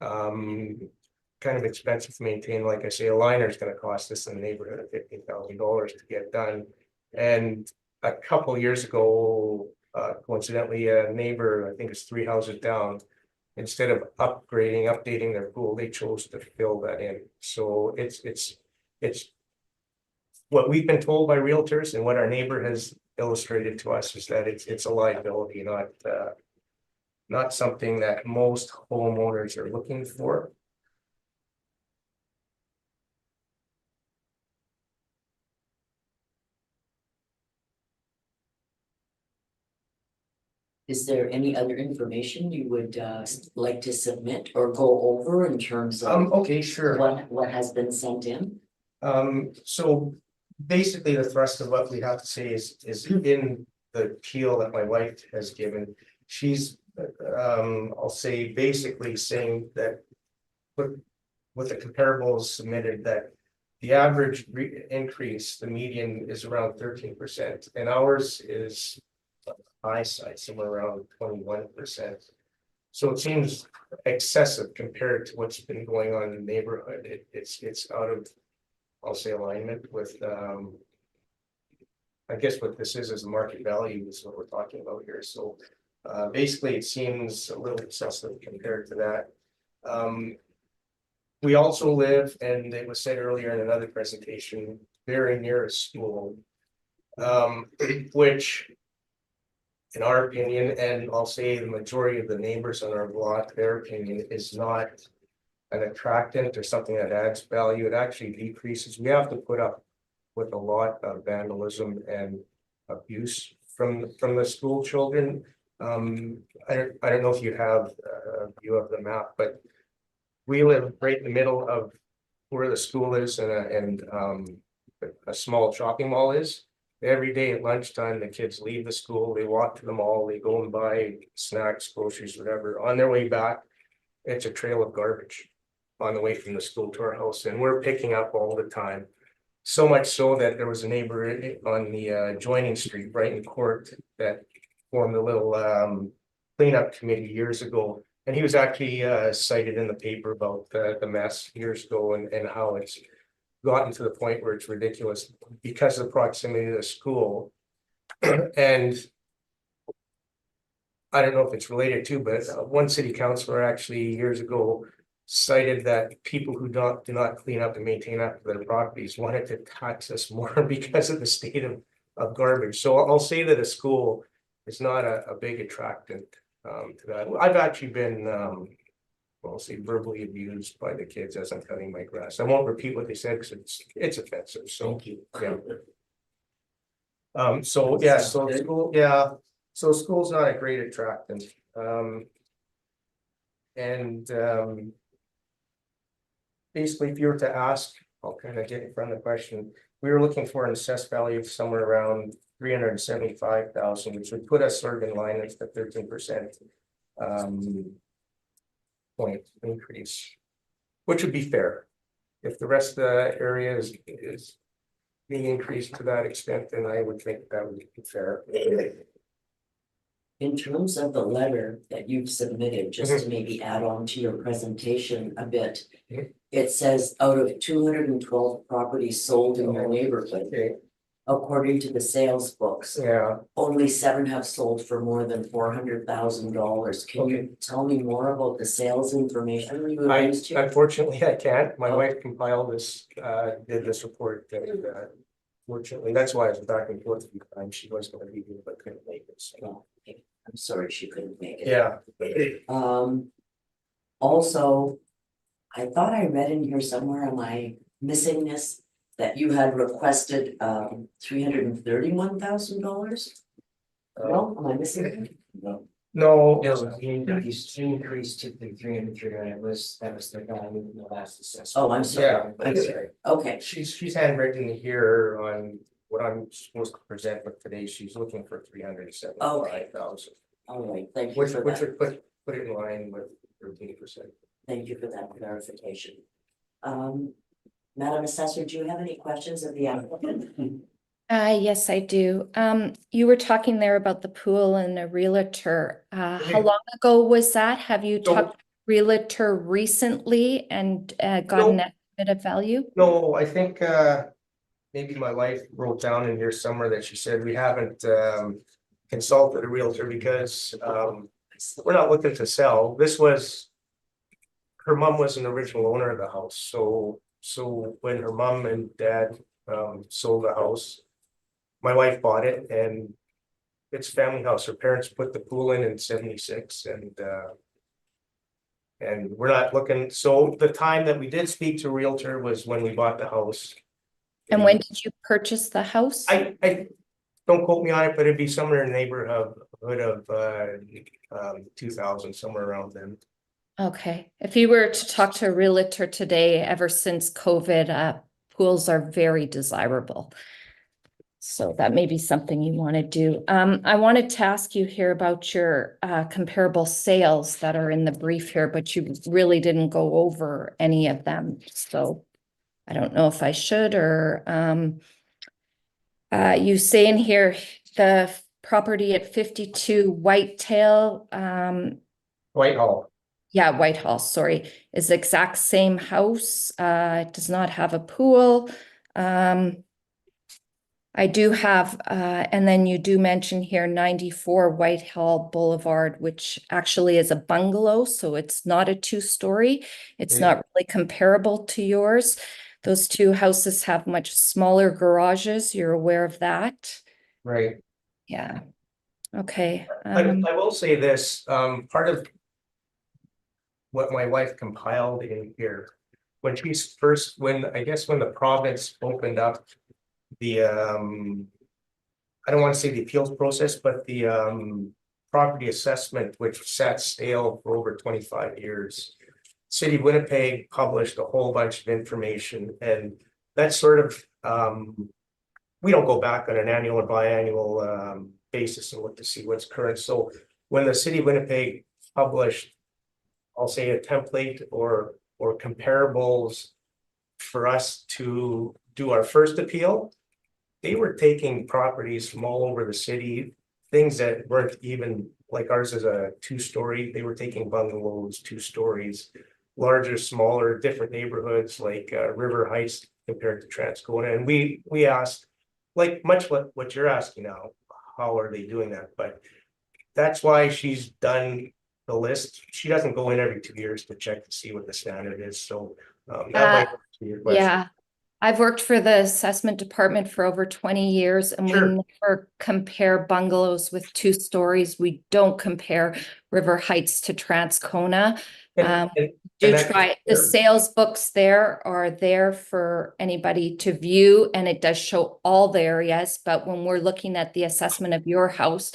kind of expensive to maintain. Like I say, a liner is going to cost us in the neighborhood of $15,000 to get done. And a couple years ago, coincidentally, a neighbor, I think it's 3 houses down, instead of updating their pool, they chose to fill that in. So it's what we've been told by realtors, and what our neighbor has illustrated to us is that it's a liability, not something that most homeowners are looking for. Is there any other information you would like to submit or go over in terms of Okay, sure. what has been sent in? So basically the thrust of what we have to say is in the appeal that my wife has given. She's I'll say basically saying that with the comparables submitted, that the average increase, the median is around 13%, and ours is high side, somewhere around 21%. So it seems excessive compared to what's been going on in the neighborhood. It's out of, I'll say, alignment with I guess what this is the market value is what we're talking about here. So basically it seems a little excessive compared to that. We also live, and it was said earlier in another presentation, very near a school, which in our opinion, and I'll say the majority of the neighbors on our block, their opinion is not an attractant or something that adds value, it actually decreases. We have to put up with a lot of vandalism and abuse from the school children. I don't know if you have a view of the map, but we live right in the middle of where the school is and a small shopping mall is. Every day at lunchtime, the kids leave the school, they walk to the mall, they go and buy snacks, groceries, whatever. On their way back, it's a trail of garbage on the way from the school to our house, and we're picking up all the time. So much so that there was a neighbor on the adjoining street, right in Court, that formed a little cleanup committee years ago. And he was actually cited in the paper about the mess years ago and how it's gotten to the point where it's ridiculous because of the proximity to the school. And I don't know if it's related to, but one city councilor actually years ago cited that people who do not clean up and maintain up their properties wanted to tax us more because of the state of garbage. So I'll say that a school is not a big attractant to that. I've actually been I'll say verbally abused by the kids as I'm cutting my grass. I won't repeat what they said because it's offensive. So Thank you. yeah. So yeah, so school, yeah. So school's not a great attractant. Basically, if you were to ask, I'll kind of get in front of the question. We were looking for an assessed value of somewhere around 375,000, which would put us sort of in line with the 13% point increase, which would be fair. If the rest of the area is being increased to that extent, then I would think that would be fair. In terms of the letter that you've submitted, just to maybe add on to your presentation a bit. It says out of 212 properties sold in your neighborhood, Okay, according to the sales books, yeah. only 7 have sold for more than $400,000. Can you tell me more about the sales information you used here? Unfortunately, I can't. My wife compiled this, did this report. Fortunately, that's why I was back and forth a few times. She was going to be here, but couldn't make it. So. Oh, okay. I'm sorry she couldn't make it. Yeah. Also, I thought I read in here somewhere, am I missing this? That you had requested $331,000? No, am I missing it? No. No. No, he increased to the 303, and that was the guy in the last assessment. Oh, I'm sorry. Yeah. I'm sorry. Okay, She's handwritten here on what I'm supposed to present with today. She's looking for 375,000. all right, thank you Which for would that. put it in line with 13%. Thank you for that clarification. Madam Assessor, do you have any questions of the applicant? Yes, I do. You were talking there about the pool and a realtor. How long ago was that? Have you So- talked to a realtor recently and got an estimate of value? No, I think maybe my wife wrote down in here somewhere that she said we haven't consulted a realtor because we're not looking to sell. This was her mom was an original owner of the house. So when her mom and dad sold the house, my wife bought it and it's a family house. Her parents put the pool in 76 and we're not looking. So the time that we did speak to a realtor was when we bought the house. And when did you purchase the house? I don't quote me on it, but it'd be somewhere in the neighborhood of 2000, somewhere around then. Okay, if you were to talk to a realtor today, ever since COVID, pools are very desirable. So that may be something you want to do. I wanted to ask you here about your comparable sales that are in the brief here, but you really didn't go over any of them. So I don't know if I should or you say in here the property at 52 Whitetail. Whitehall. Yeah, Whitehall, sorry, is the exact same house. It does not have a pool. I do have, and then you do mention here 94 Whitehall Boulevard, which actually is a bungalow, so it's not a two-story. It's not really comparable to yours. Those two houses have much smaller garages. You're aware of that? Right. Yeah. Okay. I will say this, part of what my wife compiled in here. When she's first, I guess when the province opened up the, I don't want to say the appeals process, but the, property assessment, which sat stale for over 25 years. City of Winnipeg published a whole bunch of information, and that's sort of, we don't go back on an annual or biannual basis and look to see what's current. So when the City of Winnipeg published, I'll say a template or comparables for us to do our first appeal, they were taking properties from all over the city, things that weren't even, like ours is a 2-story, they were taking bungalows, 2 stories, larger, smaller, different neighborhoods like River Heights compared to Transcona. And we asked, like much what you're asking now, how are they doing that? But that's why she's done the list. She doesn't go in every 2 years to check to see what the standard is. So that might be your question. Yeah, I've worked for the assessment department for over 20 years, and Sure. we never compare bungalows with 2 stories. We don't compare River Heights to Transcona. And Do that's try, the fair. sales books there are there for anybody to view, and it does show all the areas, but when we're looking at the assessment of your house,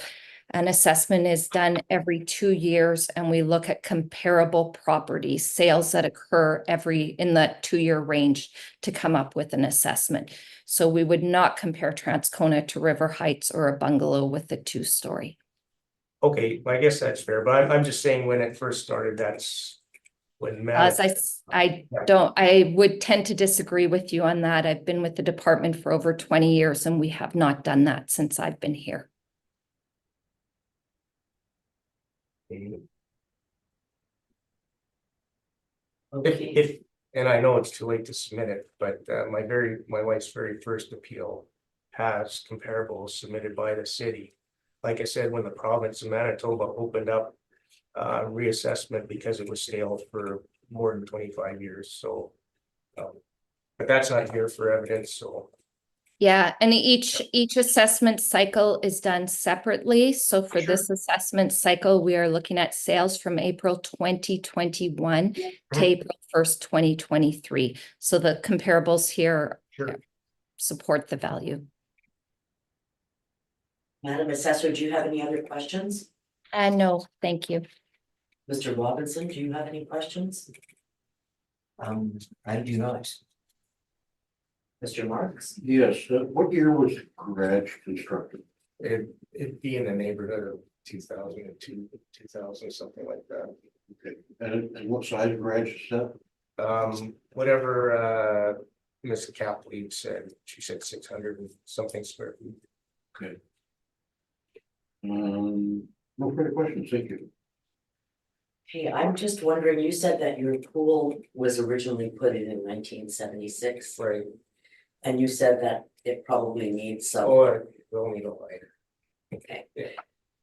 an assessment is done every 2 years, and we look at comparable properties, sales that occur in that 2-year range to come up with an assessment. So we would not compare Transcona to River Heights or a bungalow with a 2-story. Okay, I guess that's fair, but I'm just saying when it first started, that's when As I would tend to disagree with you on that. I've been with the department for over 20 years, and we have not done that since I've been here. If and I know it's too late to submit it, but my wife's very first appeal has comparables submitted by the city. Like I said, when the province of Manitoba opened up reassessment because it was stale for more than 25 years, so but that's not here for evidence, so. Yeah, and each assessment cycle is done separately. So for this assessment cycle, we are looking at sales from April 2021 to April 1st, 2023. So the comparables here support the value. Madam Assessor, do you have any other questions? No, thank you. Mr. Robinson, do you have any questions? I do not. Mr. Marks? Yes, what year was the garage constructed? It'd be in the neighborhood of 2002, 2000, something like that. Okay, and what size garage is that? Whatever Ms. Kapley said, she said 600 and something square feet. Okay. No further questions, thank you. Hey, I'm just wondering, you said that your pool was originally put in 1976. Right. And you said that it probably needs some. Or we'll need a light. Okay. Yeah.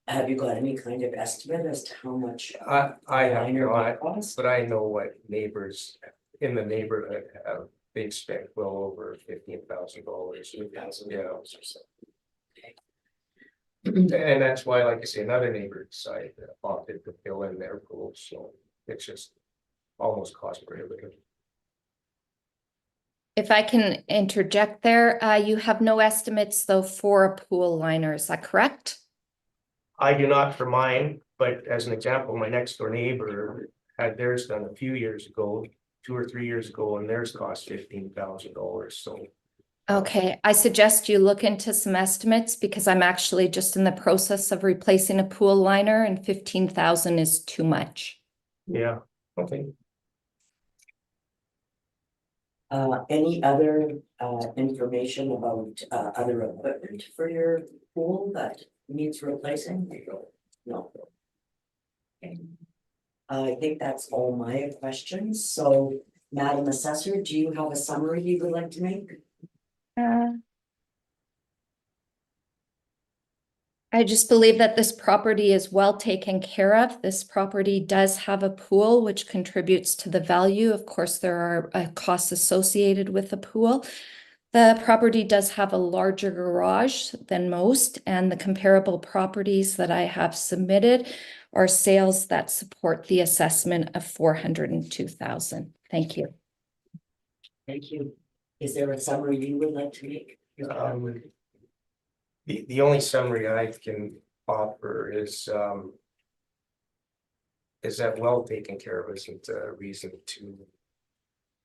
Have you got any kind of estimate as to how much? I have liner not, might cost? but I know what neighbors in the neighborhood have. They've spent well over $15,000. Yeah. Or so. And that's why, like I say, another neighbor decided opted to fill in their pool, so it's just almost cost prohibitive. If I can interject there, you have no estimates though for a pool liner, is that correct? I do not for mine, but as an example, my next door neighbor had theirs done a few years ago, 2 or 3 years ago, and theirs cost $15,000, so. Okay, I suggest you look into some estimates because I'm actually just in the process of replacing a pool liner, and 15,000 is too much. Yeah, okay. Any other information about other equipment for your pool that needs replacing? No. Okay. I think that's all my questions. So, Madam Assessor, do you have a summary you would like to make? I just believe that this property is well taken care of. This property does have a pool, which contributes to the value. Of course, there are costs associated with the pool. The property does have a larger garage than most, and the comparable properties that I have submitted are sales that support the assessment of 402,000. Thank you. Thank you. Is there a summary you would like to make? The only summary I can offer is that well taken care of isn't a reason to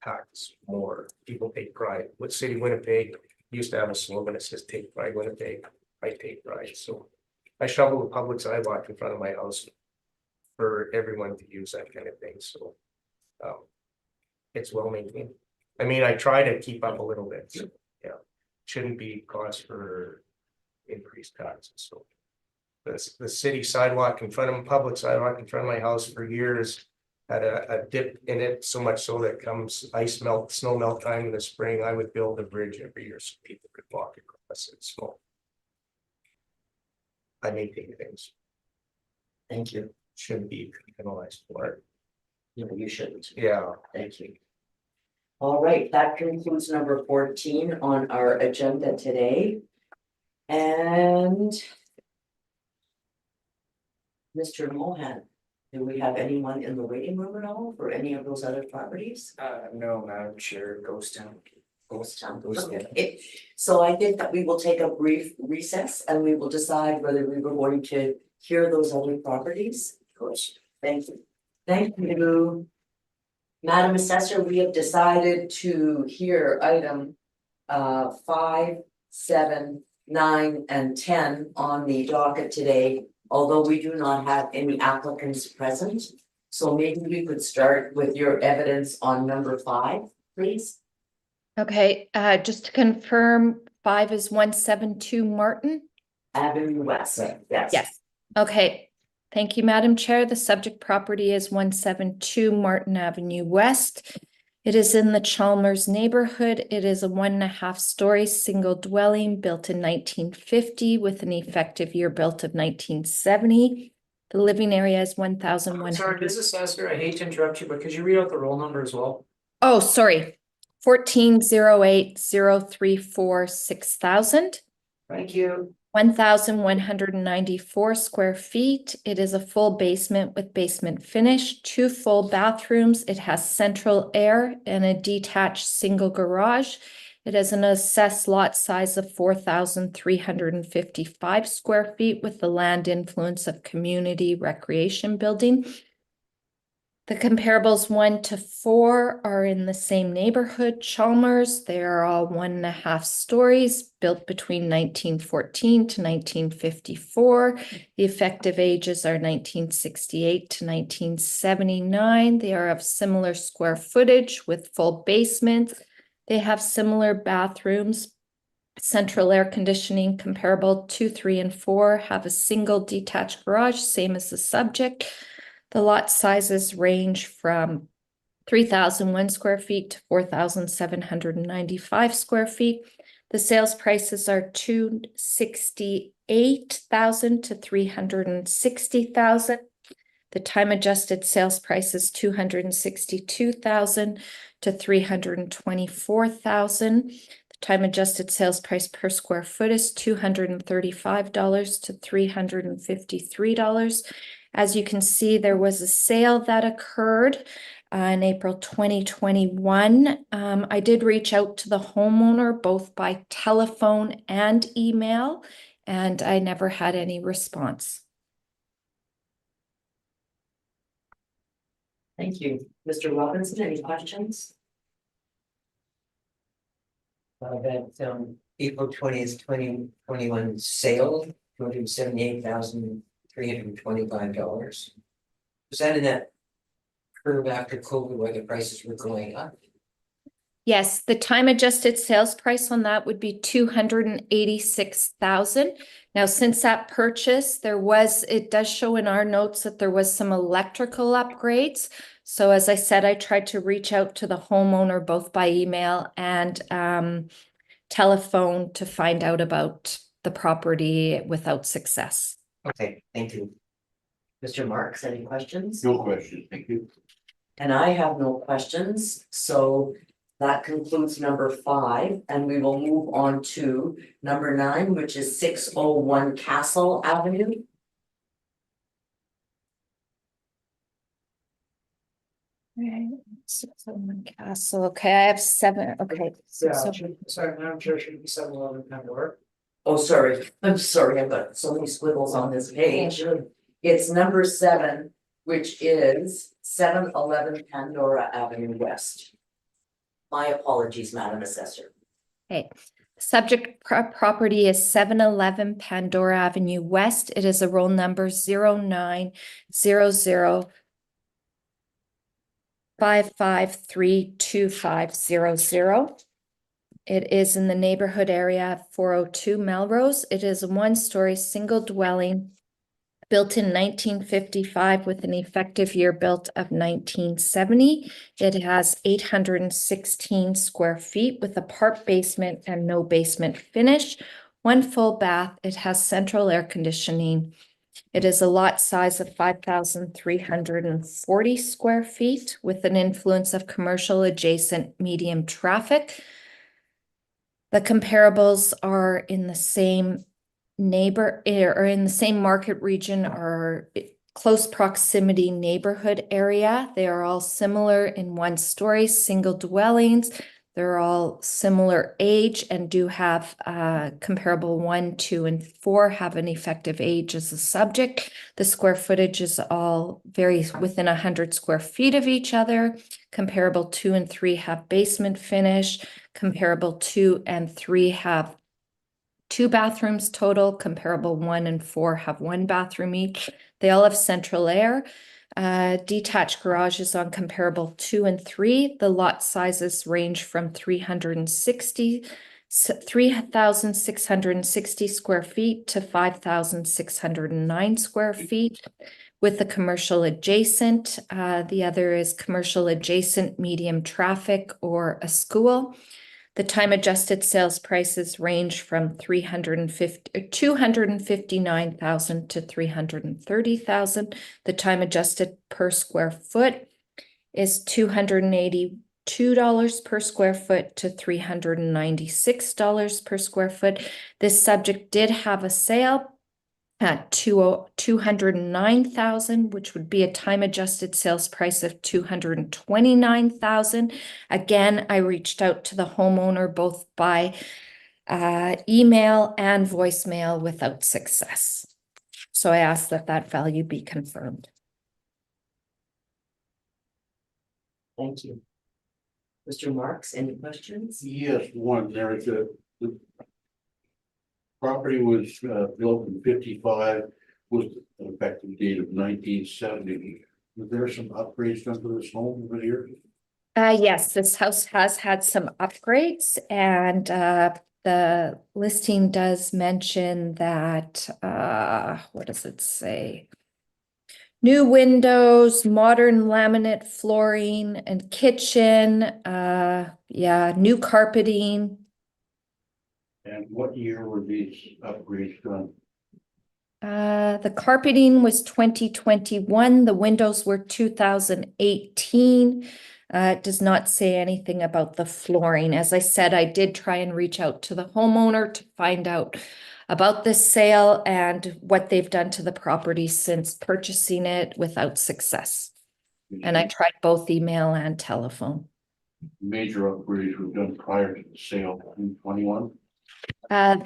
tax more. People take pride. What city Winnipeg used to have a slogan that says take pride Winnipeg, I take pride. So I shovel the public sidewalk in front of my house for everyone to use, that kind of thing, so it's well maintained. I mean, I try to keep up a little bit, so yeah, shouldn't be cause for increased taxes, so. The city sidewalk in front of public sidewalk in front of my house for years had a dip in it, so much so that comes ice melt, snow melt time in the spring, I would build a bridge every year so people could walk across it. So I maintain things, Thank you. shouldn't be penalized for it. No, you shouldn't. Yeah. Thank you. All right, that concludes number 14 on our agenda today. And Mr. Mohan, do we have anyone in the waiting room at all for any of those other properties? No, Madam Chair, Ghost Town. Ghost Town. Ghost Town. Okay, so I think that we will take a brief recess and we will decide whether we were going to hear those other properties. Of course. Thank you. Thank you. Madam Assessor, we have decided to hear item 5, 7, 9, and 10 on the docket today, although we do not have any applicants present. So maybe we could start with your evidence on number 5, please. Okay, just to confirm, 5 is 172 Martin? Avenue West, yes. Yes. Okay, thank you, Madam Chair. The subject property is 172 Martin Avenue West. It is in the Chalmers neighborhood. It is a 1.5-story single dwelling built in 1950 with an effective year built of 1970. The living area is 1,100. Sorry, Ms. Assessor, I hate to interrupt you, but could you read out the roll number as well? Oh, sorry. 1408-034-6000. Thank you. 1,194 square feet. It is a full basement with basement finish, 2 full bathrooms. It has central air and a detached single garage. It has an assessed lot size of 4,355 square feet with the land influence of community recreation building. The comparables 1 to 4 are in the same neighborhood, Chalmers. They are all 1.5 stories, built between 1914 to 1954. The effective ages are 1968 to 1979. They are of similar square footage with full basements. They have similar bathrooms, central air conditioning. Comparable 2, 3, and 4 have a single detached garage, same as the subject. The lot sizes range from 3,001 square feet to 4,795 square feet. The sales prices are $268,000 to $360,000. The time adjusted sales price is $262,000 to $324,000. The time adjusted sales price per square foot is $235 to $353. As you can see, there was a sale that occurred in April 2021. I did reach out to the homeowner both by telephone and email, and I never had any response. Thank you. Mr. Robinson, any questions? That April 20th, 2021 sale, $278,325. Was that in that curve after COVID where the prices were going up? Yes, the time adjusted sales price on that would be $286,000. Now, since that purchase, it does show in our notes that there was some electrical upgrades. So as I said, I tried to reach out to the homeowner both by email and telephone to find out about the property without success. Okay, thank you. Mr. Marks, any questions? No question, thank you. And I have no questions, so That concludes number 5, and we will move on to number 9, which is 601 Castle Avenue. Castle, okay, I have 7, okay. Yeah, so- sorry, Madam Chair, should it be 711 Pandora? Oh, sorry, I'm sorry, I've got so many squiggles on this page. It's number 7, which is 711 Pandora Avenue West. My apologies, Madam Assessor. Okay, subject property is 711 Pandora Avenue West. It is a roll number 0900553250. It is in the neighborhood area of 402 Melrose. It is a one-story single dwelling built in 1955 with an effective year built of 1970. It has 816 square feet with a part basement and no basement finish, 1 full bath. It has central air conditioning. It is a lot size of 5,340 square feet with an influence of commercial adjacent medium traffic. The comparables are in the same or in the same market region or close proximity neighborhood area. They are all similar in 1-story single dwellings. They're all similar age and do have comparable 1, 2, and 4 have an effective age as a subject. The square footage is all very within 100 square feet of each other. Comparable 2 and 3 have basement finish. Comparable 2 and 3 have 2 bathrooms total. Comparable 1 and 4 have 1 bathroom each. They all have central air. Detached garages on comparable 2 and 3. The lot sizes range from 3,660 square feet to 5,609 square feet. With the commercial adjacent, the other is commercial adjacent medium traffic or a school. The time adjusted sales prices range from 259,000 to 330,000. The time adjusted per square foot is $282 per square foot to $396 per square foot. This subject did have a sale at 209,000, which would be a time adjusted sales price of 229,000. Again, I reached out to the homeowner both by email and voicemail without success. So I asked that value be confirmed. Thank you. Mr. Marks, any questions? Yes, one, there is the property was built in 55, was an effective date of 1970. Was there some upgrades done to this home over here? Yes, this house has had some upgrades and the listing does mention that, what does it say? New windows, modern laminate flooring and kitchen, yeah, new carpeting. And what year were these upgrades done? The carpeting was 2021, the windows were 2018. It does not say anything about the flooring. As I said, I did try and reach out to the homeowner to find out about this sale and what they've done to the property since purchasing it without success. And I tried both email and telephone. Major upgrades were done prior to the sale in 21? The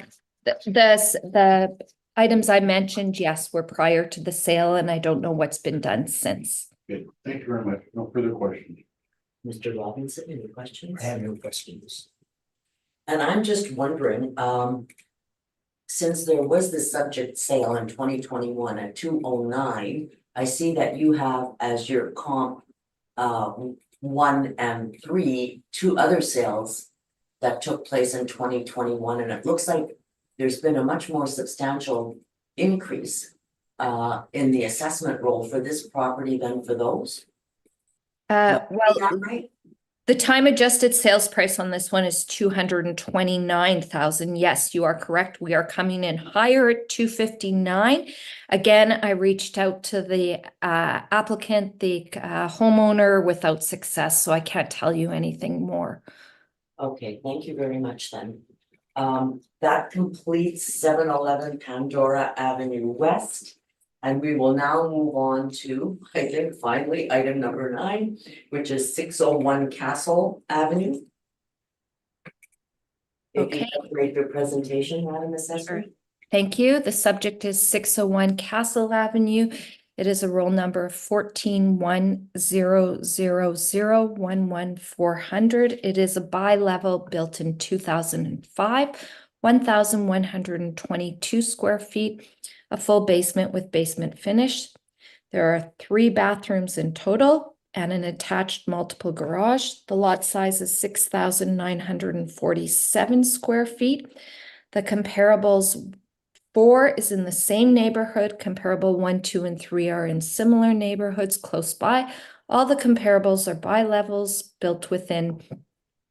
items I mentioned, yes, were prior to the sale, and I don't know what's been done since. Good, thank you very much. No further questions. Mr. Robinson, any questions? I have no questions. And I'm just wondering, since there was this subject sale in 2021 at 209, I see that you have as your comp 1 and 3, 2 other sales that took place in 2021, and it looks like there's been a much more substantial increase in the assessment roll for this property than for those. Well, Is that right? the time adjusted sales price on this one is 229,000. Yes, you are correct. We are coming in higher at 259. Again, I reached out to the applicant, the homeowner without success, so I can't tell you anything more Okay, thank you very much then. That completes 711 Pandora Avenue West. And we will now move on to, I think, finally, item number 9, which is 601 Castle Avenue. If you Okay. could create your presentation, Madam Assessor. Thank you. The subject is 601 Castle Avenue. It is a roll number 14100011,400. It is a bi-level built in 2005, 1,122 square feet, a full basement with basement finish. There are 3 bathrooms in total and an attached multiple garage. The lot size is 6,947 square feet. The comparables 4 is in the same neighborhood. Comparable 1, 2, and 3 are in similar neighborhoods close by. All the comparables are bi-levels built within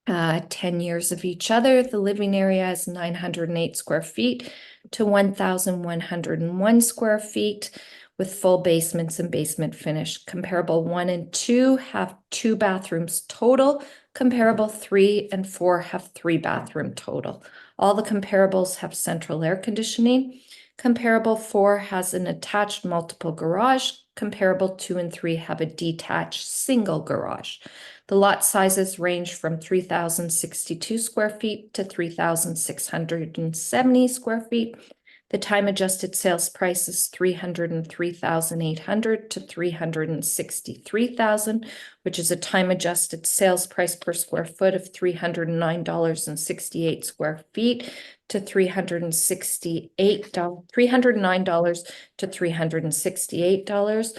10 years of each other. The living area is 908 square feet to 1,101 square feet with full basements and basement finish. Comparable 1 and 2 have 2 bathrooms total. Comparable 3 and 4 have 3 bathroom total. All the comparables have central air conditioning. Comparable 4 has an attached multiple garage. Comparable 2 and 3 have a detached single garage. The lot sizes range from 3,062 square feet to 3,670 square feet. The time adjusted sales price is $303,800 to $363,000, which is a time adjusted sales price per square foot of $309.68 square feet to $309 to $368.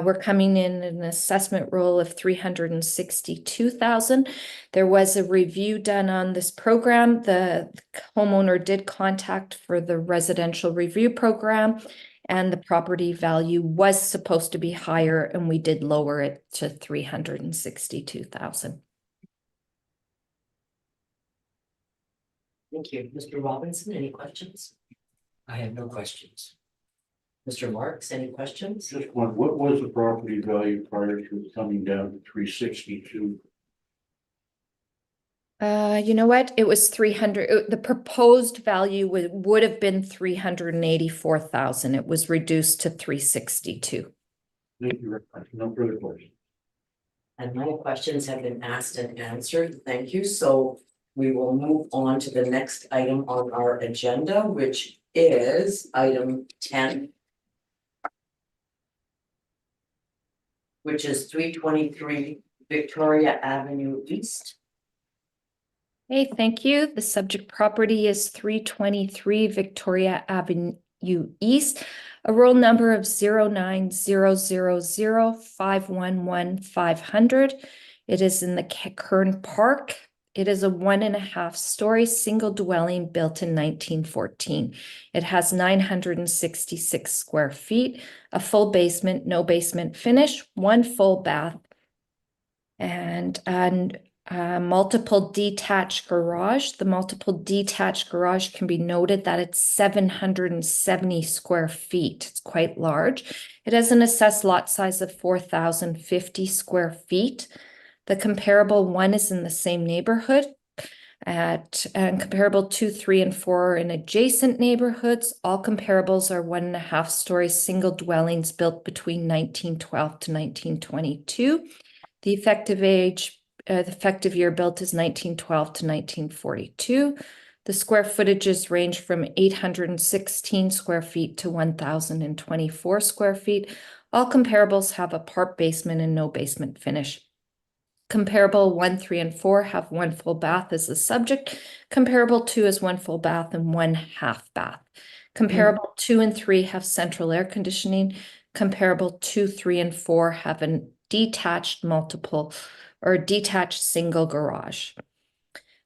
We're coming in an assessment roll of $362,000. There was a review done on this program. The homeowner did contact for the residential review program, and the property value was supposed to be higher, and we did lower it to $362,000. Thank you. Mr. Robinson, any questions? I have no questions. Mr. Marks, any questions? Just one, what was the property value prior to it coming down to 362? You know what? It was 300. The proposed value would have been 384,000. It was reduced to 362. Thank you very much. No further questions. And my questions have been asked and answered. Thank you. So we will move on to the next item on our agenda, which is item 10. Which is 323 Victoria Avenue East. Hey, thank you. The subject property is 323 Victoria Avenue East, a roll number of 09000511500. It is in the Kern Park. It is a 1.5-story single dwelling built in 1914. It has 966 square feet, a full basement, no basement finish, 1 full bath, and multiple detached garage. The multiple detached garage can be noted that it's 770 square feet. It's quite large. It has an assessed lot size of 4,050 square feet. The comparable 1 is in the same neighborhood and comparable 2, 3, and 4 are in adjacent neighborhoods. All comparables are 1.5-story single dwellings built between 1912 to 1922. The effective year built is 1912 to 1942. The square footages range from 816 square feet to 1,024 square feet. All comparables have a part basement and no basement finish. Comparable 1, 3, and 4 have 1 full bath as the subject. Comparable 2 is 1 full bath and 1 half bath. Comparable 2 and 3 have central air conditioning. Comparable 2, 3, and 4 have a detached multiple or detached single garage.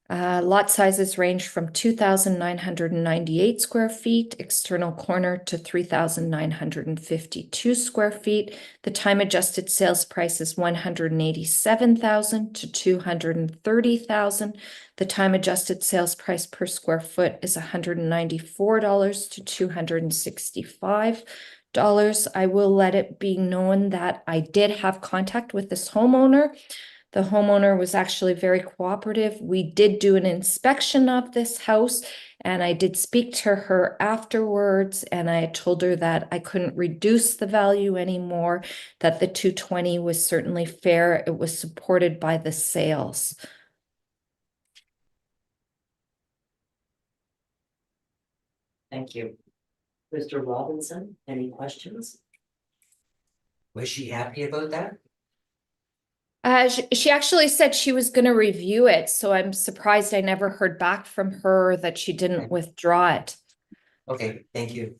Lot sizes range from 2,998 square feet, external corner to 3,952 square feet. The time adjusted sales price is $187,000 to $230,000. The time adjusted sales price per square foot is $194 to $265. I will let it be known that I did have contact with this homeowner. The homeowner was actually very cooperative. We did do an inspection of this house, and I did speak to her afterwards, and I told her that I couldn't reduce the value anymore, that the 220 was certainly fair. It was supported by the sales. Thank you. Mr. Robinson, any questions? Was she happy about that? She actually said she was going to review it, so I'm surprised I never heard back from her that she didn't withdraw it. Okay, thank you.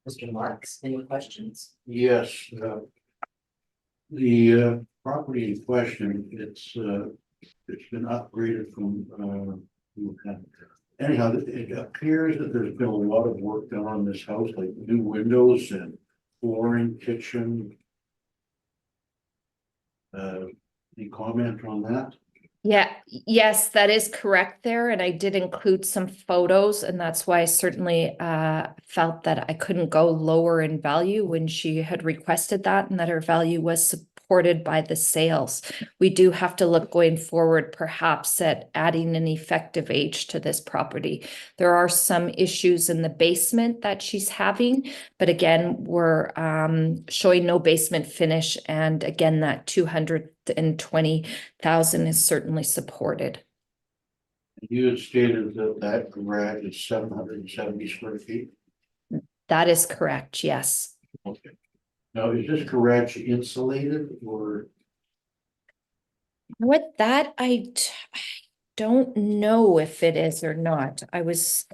Mr. Marks, any questions? Yes, the property in question, it's been upgraded from anyhow, it appears that there's been a lot of work done on this house, like new windows and flooring, kitchen. Any comment on that? Yeah, yes, that is correct there, and I did include some photos, and that's why I certainly felt that I couldn't go lower in value when she had requested that, and that her value was supported by the sales. We do have to look going forward, perhaps at adding an effective age to this property. There are some issues in the basement that she's having, but again, we're showing no basement finish, and again, that 220,000 is certainly supported. You had stated that that garage is 770 square feet. That is correct, yes. Okay. Now, is this garage insulated or? What that I don't know if it is or not. I was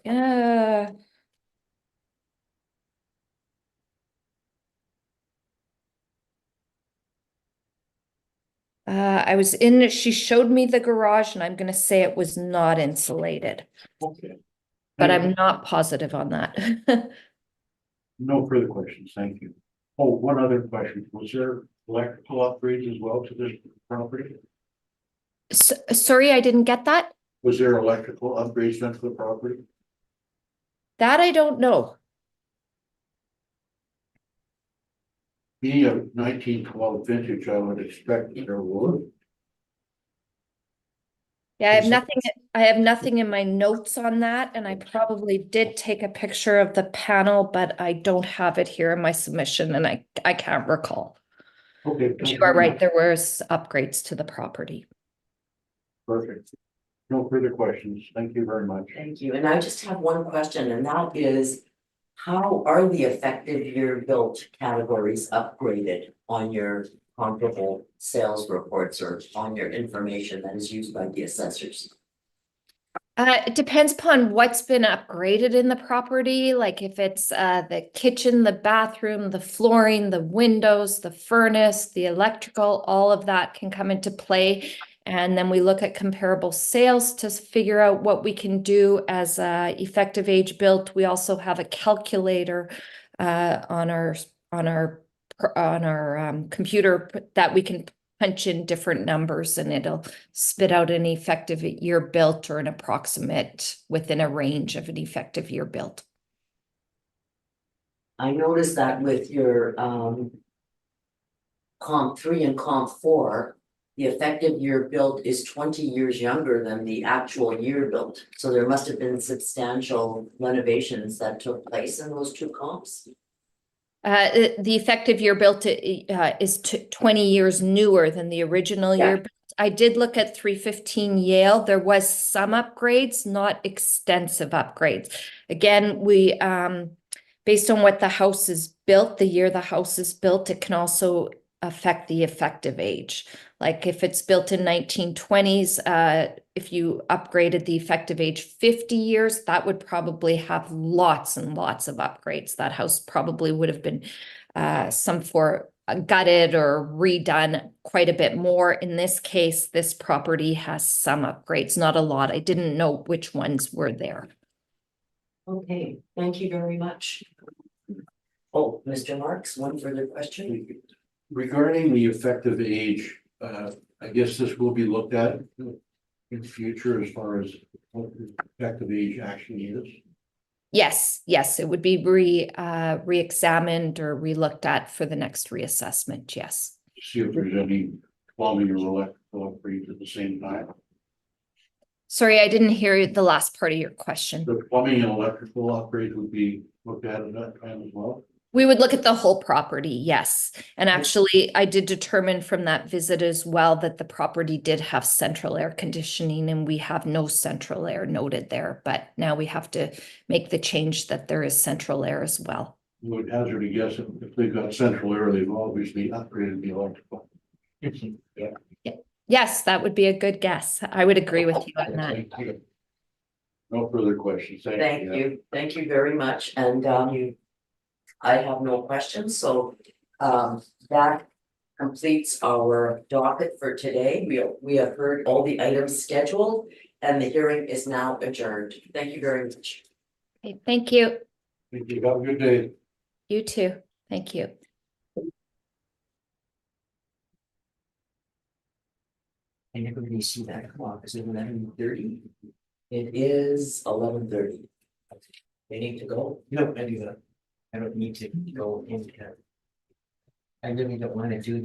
she showed me the garage, and I'm going to say it was not insulated, Okay. but I'm not positive on that. No further questions, thank you. Oh, one other question, was there electrical upgrades as well to this property? Sorry, I didn't get that. Was there electrical upgrades done to the property? That I don't know. Being a 1912 vintage, I would expect there would. Yeah, I have nothing in my notes on that, and I probably did take a picture of the panel, but I don't have it here in my submission, and I can't recall. Okay. But you are right, there was upgrades to the property. Perfect. No further questions. Thank you very much. Thank you. And I just have one question, and that is, how are the effective year built categories upgraded on your comparable sales reports or on your information that is used by the assessors? It depends upon what's been upgraded in the property, like if it's the kitchen, the bathroom, the flooring, the windows, the furnace, the electrical, all of that can come into play. And then we look at comparable sales to figure out what we can do as effective age built. We also have a calculator on our computer that we can punch in different numbers, and it'll spit out an effective year built or an approximate within a range of an effective year built. I noticed that with your comp 3 and comp 4, the effective year built is 20 years younger than the actual year built. So there must have been substantial renovations that took place in those two comps. The effective year built is 20 years newer than the original year built. I did look at 315 Yale. There was some upgrades, not extensive upgrades. Again, we based on what the house is built, the year the house is built, it can also affect the effective age. Like if it's built in 1920s, if you upgraded the effective age 50 years, that would probably have lots and lots of upgrades. That house probably would have been gutted or redone quite a bit more. In this case, this property has some upgrades, not a lot. I didn't know which ones were there. Okay, thank you very much. Oh, Mr. Marks, one further question. Regarding the effective age, I guess this will be looked at in future as far as what the effective age actually is. Yes, it would be re-examined or re-looked at for the next reassessment, yes. see if there's any plumbing or electrical upgrades at the same time. Sorry, I didn't hear the last part of your question. The plumbing and electrical upgrade would be looked at that time as well. We would look at the whole property, yes. And actually, I did determine from that visit as well that the property did have central air conditioning and we have no central air noted there. But now we have to make the change that there is central air as well. You would hazard a guess if they've got central air, they've obviously upgraded the electrical. Yeah. Yes, that would be a good guess. I would agree with you on that. No further questions. Thank you very much, and I have no questions, so that completes our docket for today. We have heard all the items scheduled and the hearing is now adjourned. Thank you very much. Okay, thank you. Thank you. Have a good day. You too. Thank you. I never really see that clock, is it 11:30? It is 11:30. They need to go? No, I do that. I don't need to go in. I really don't wanna do that.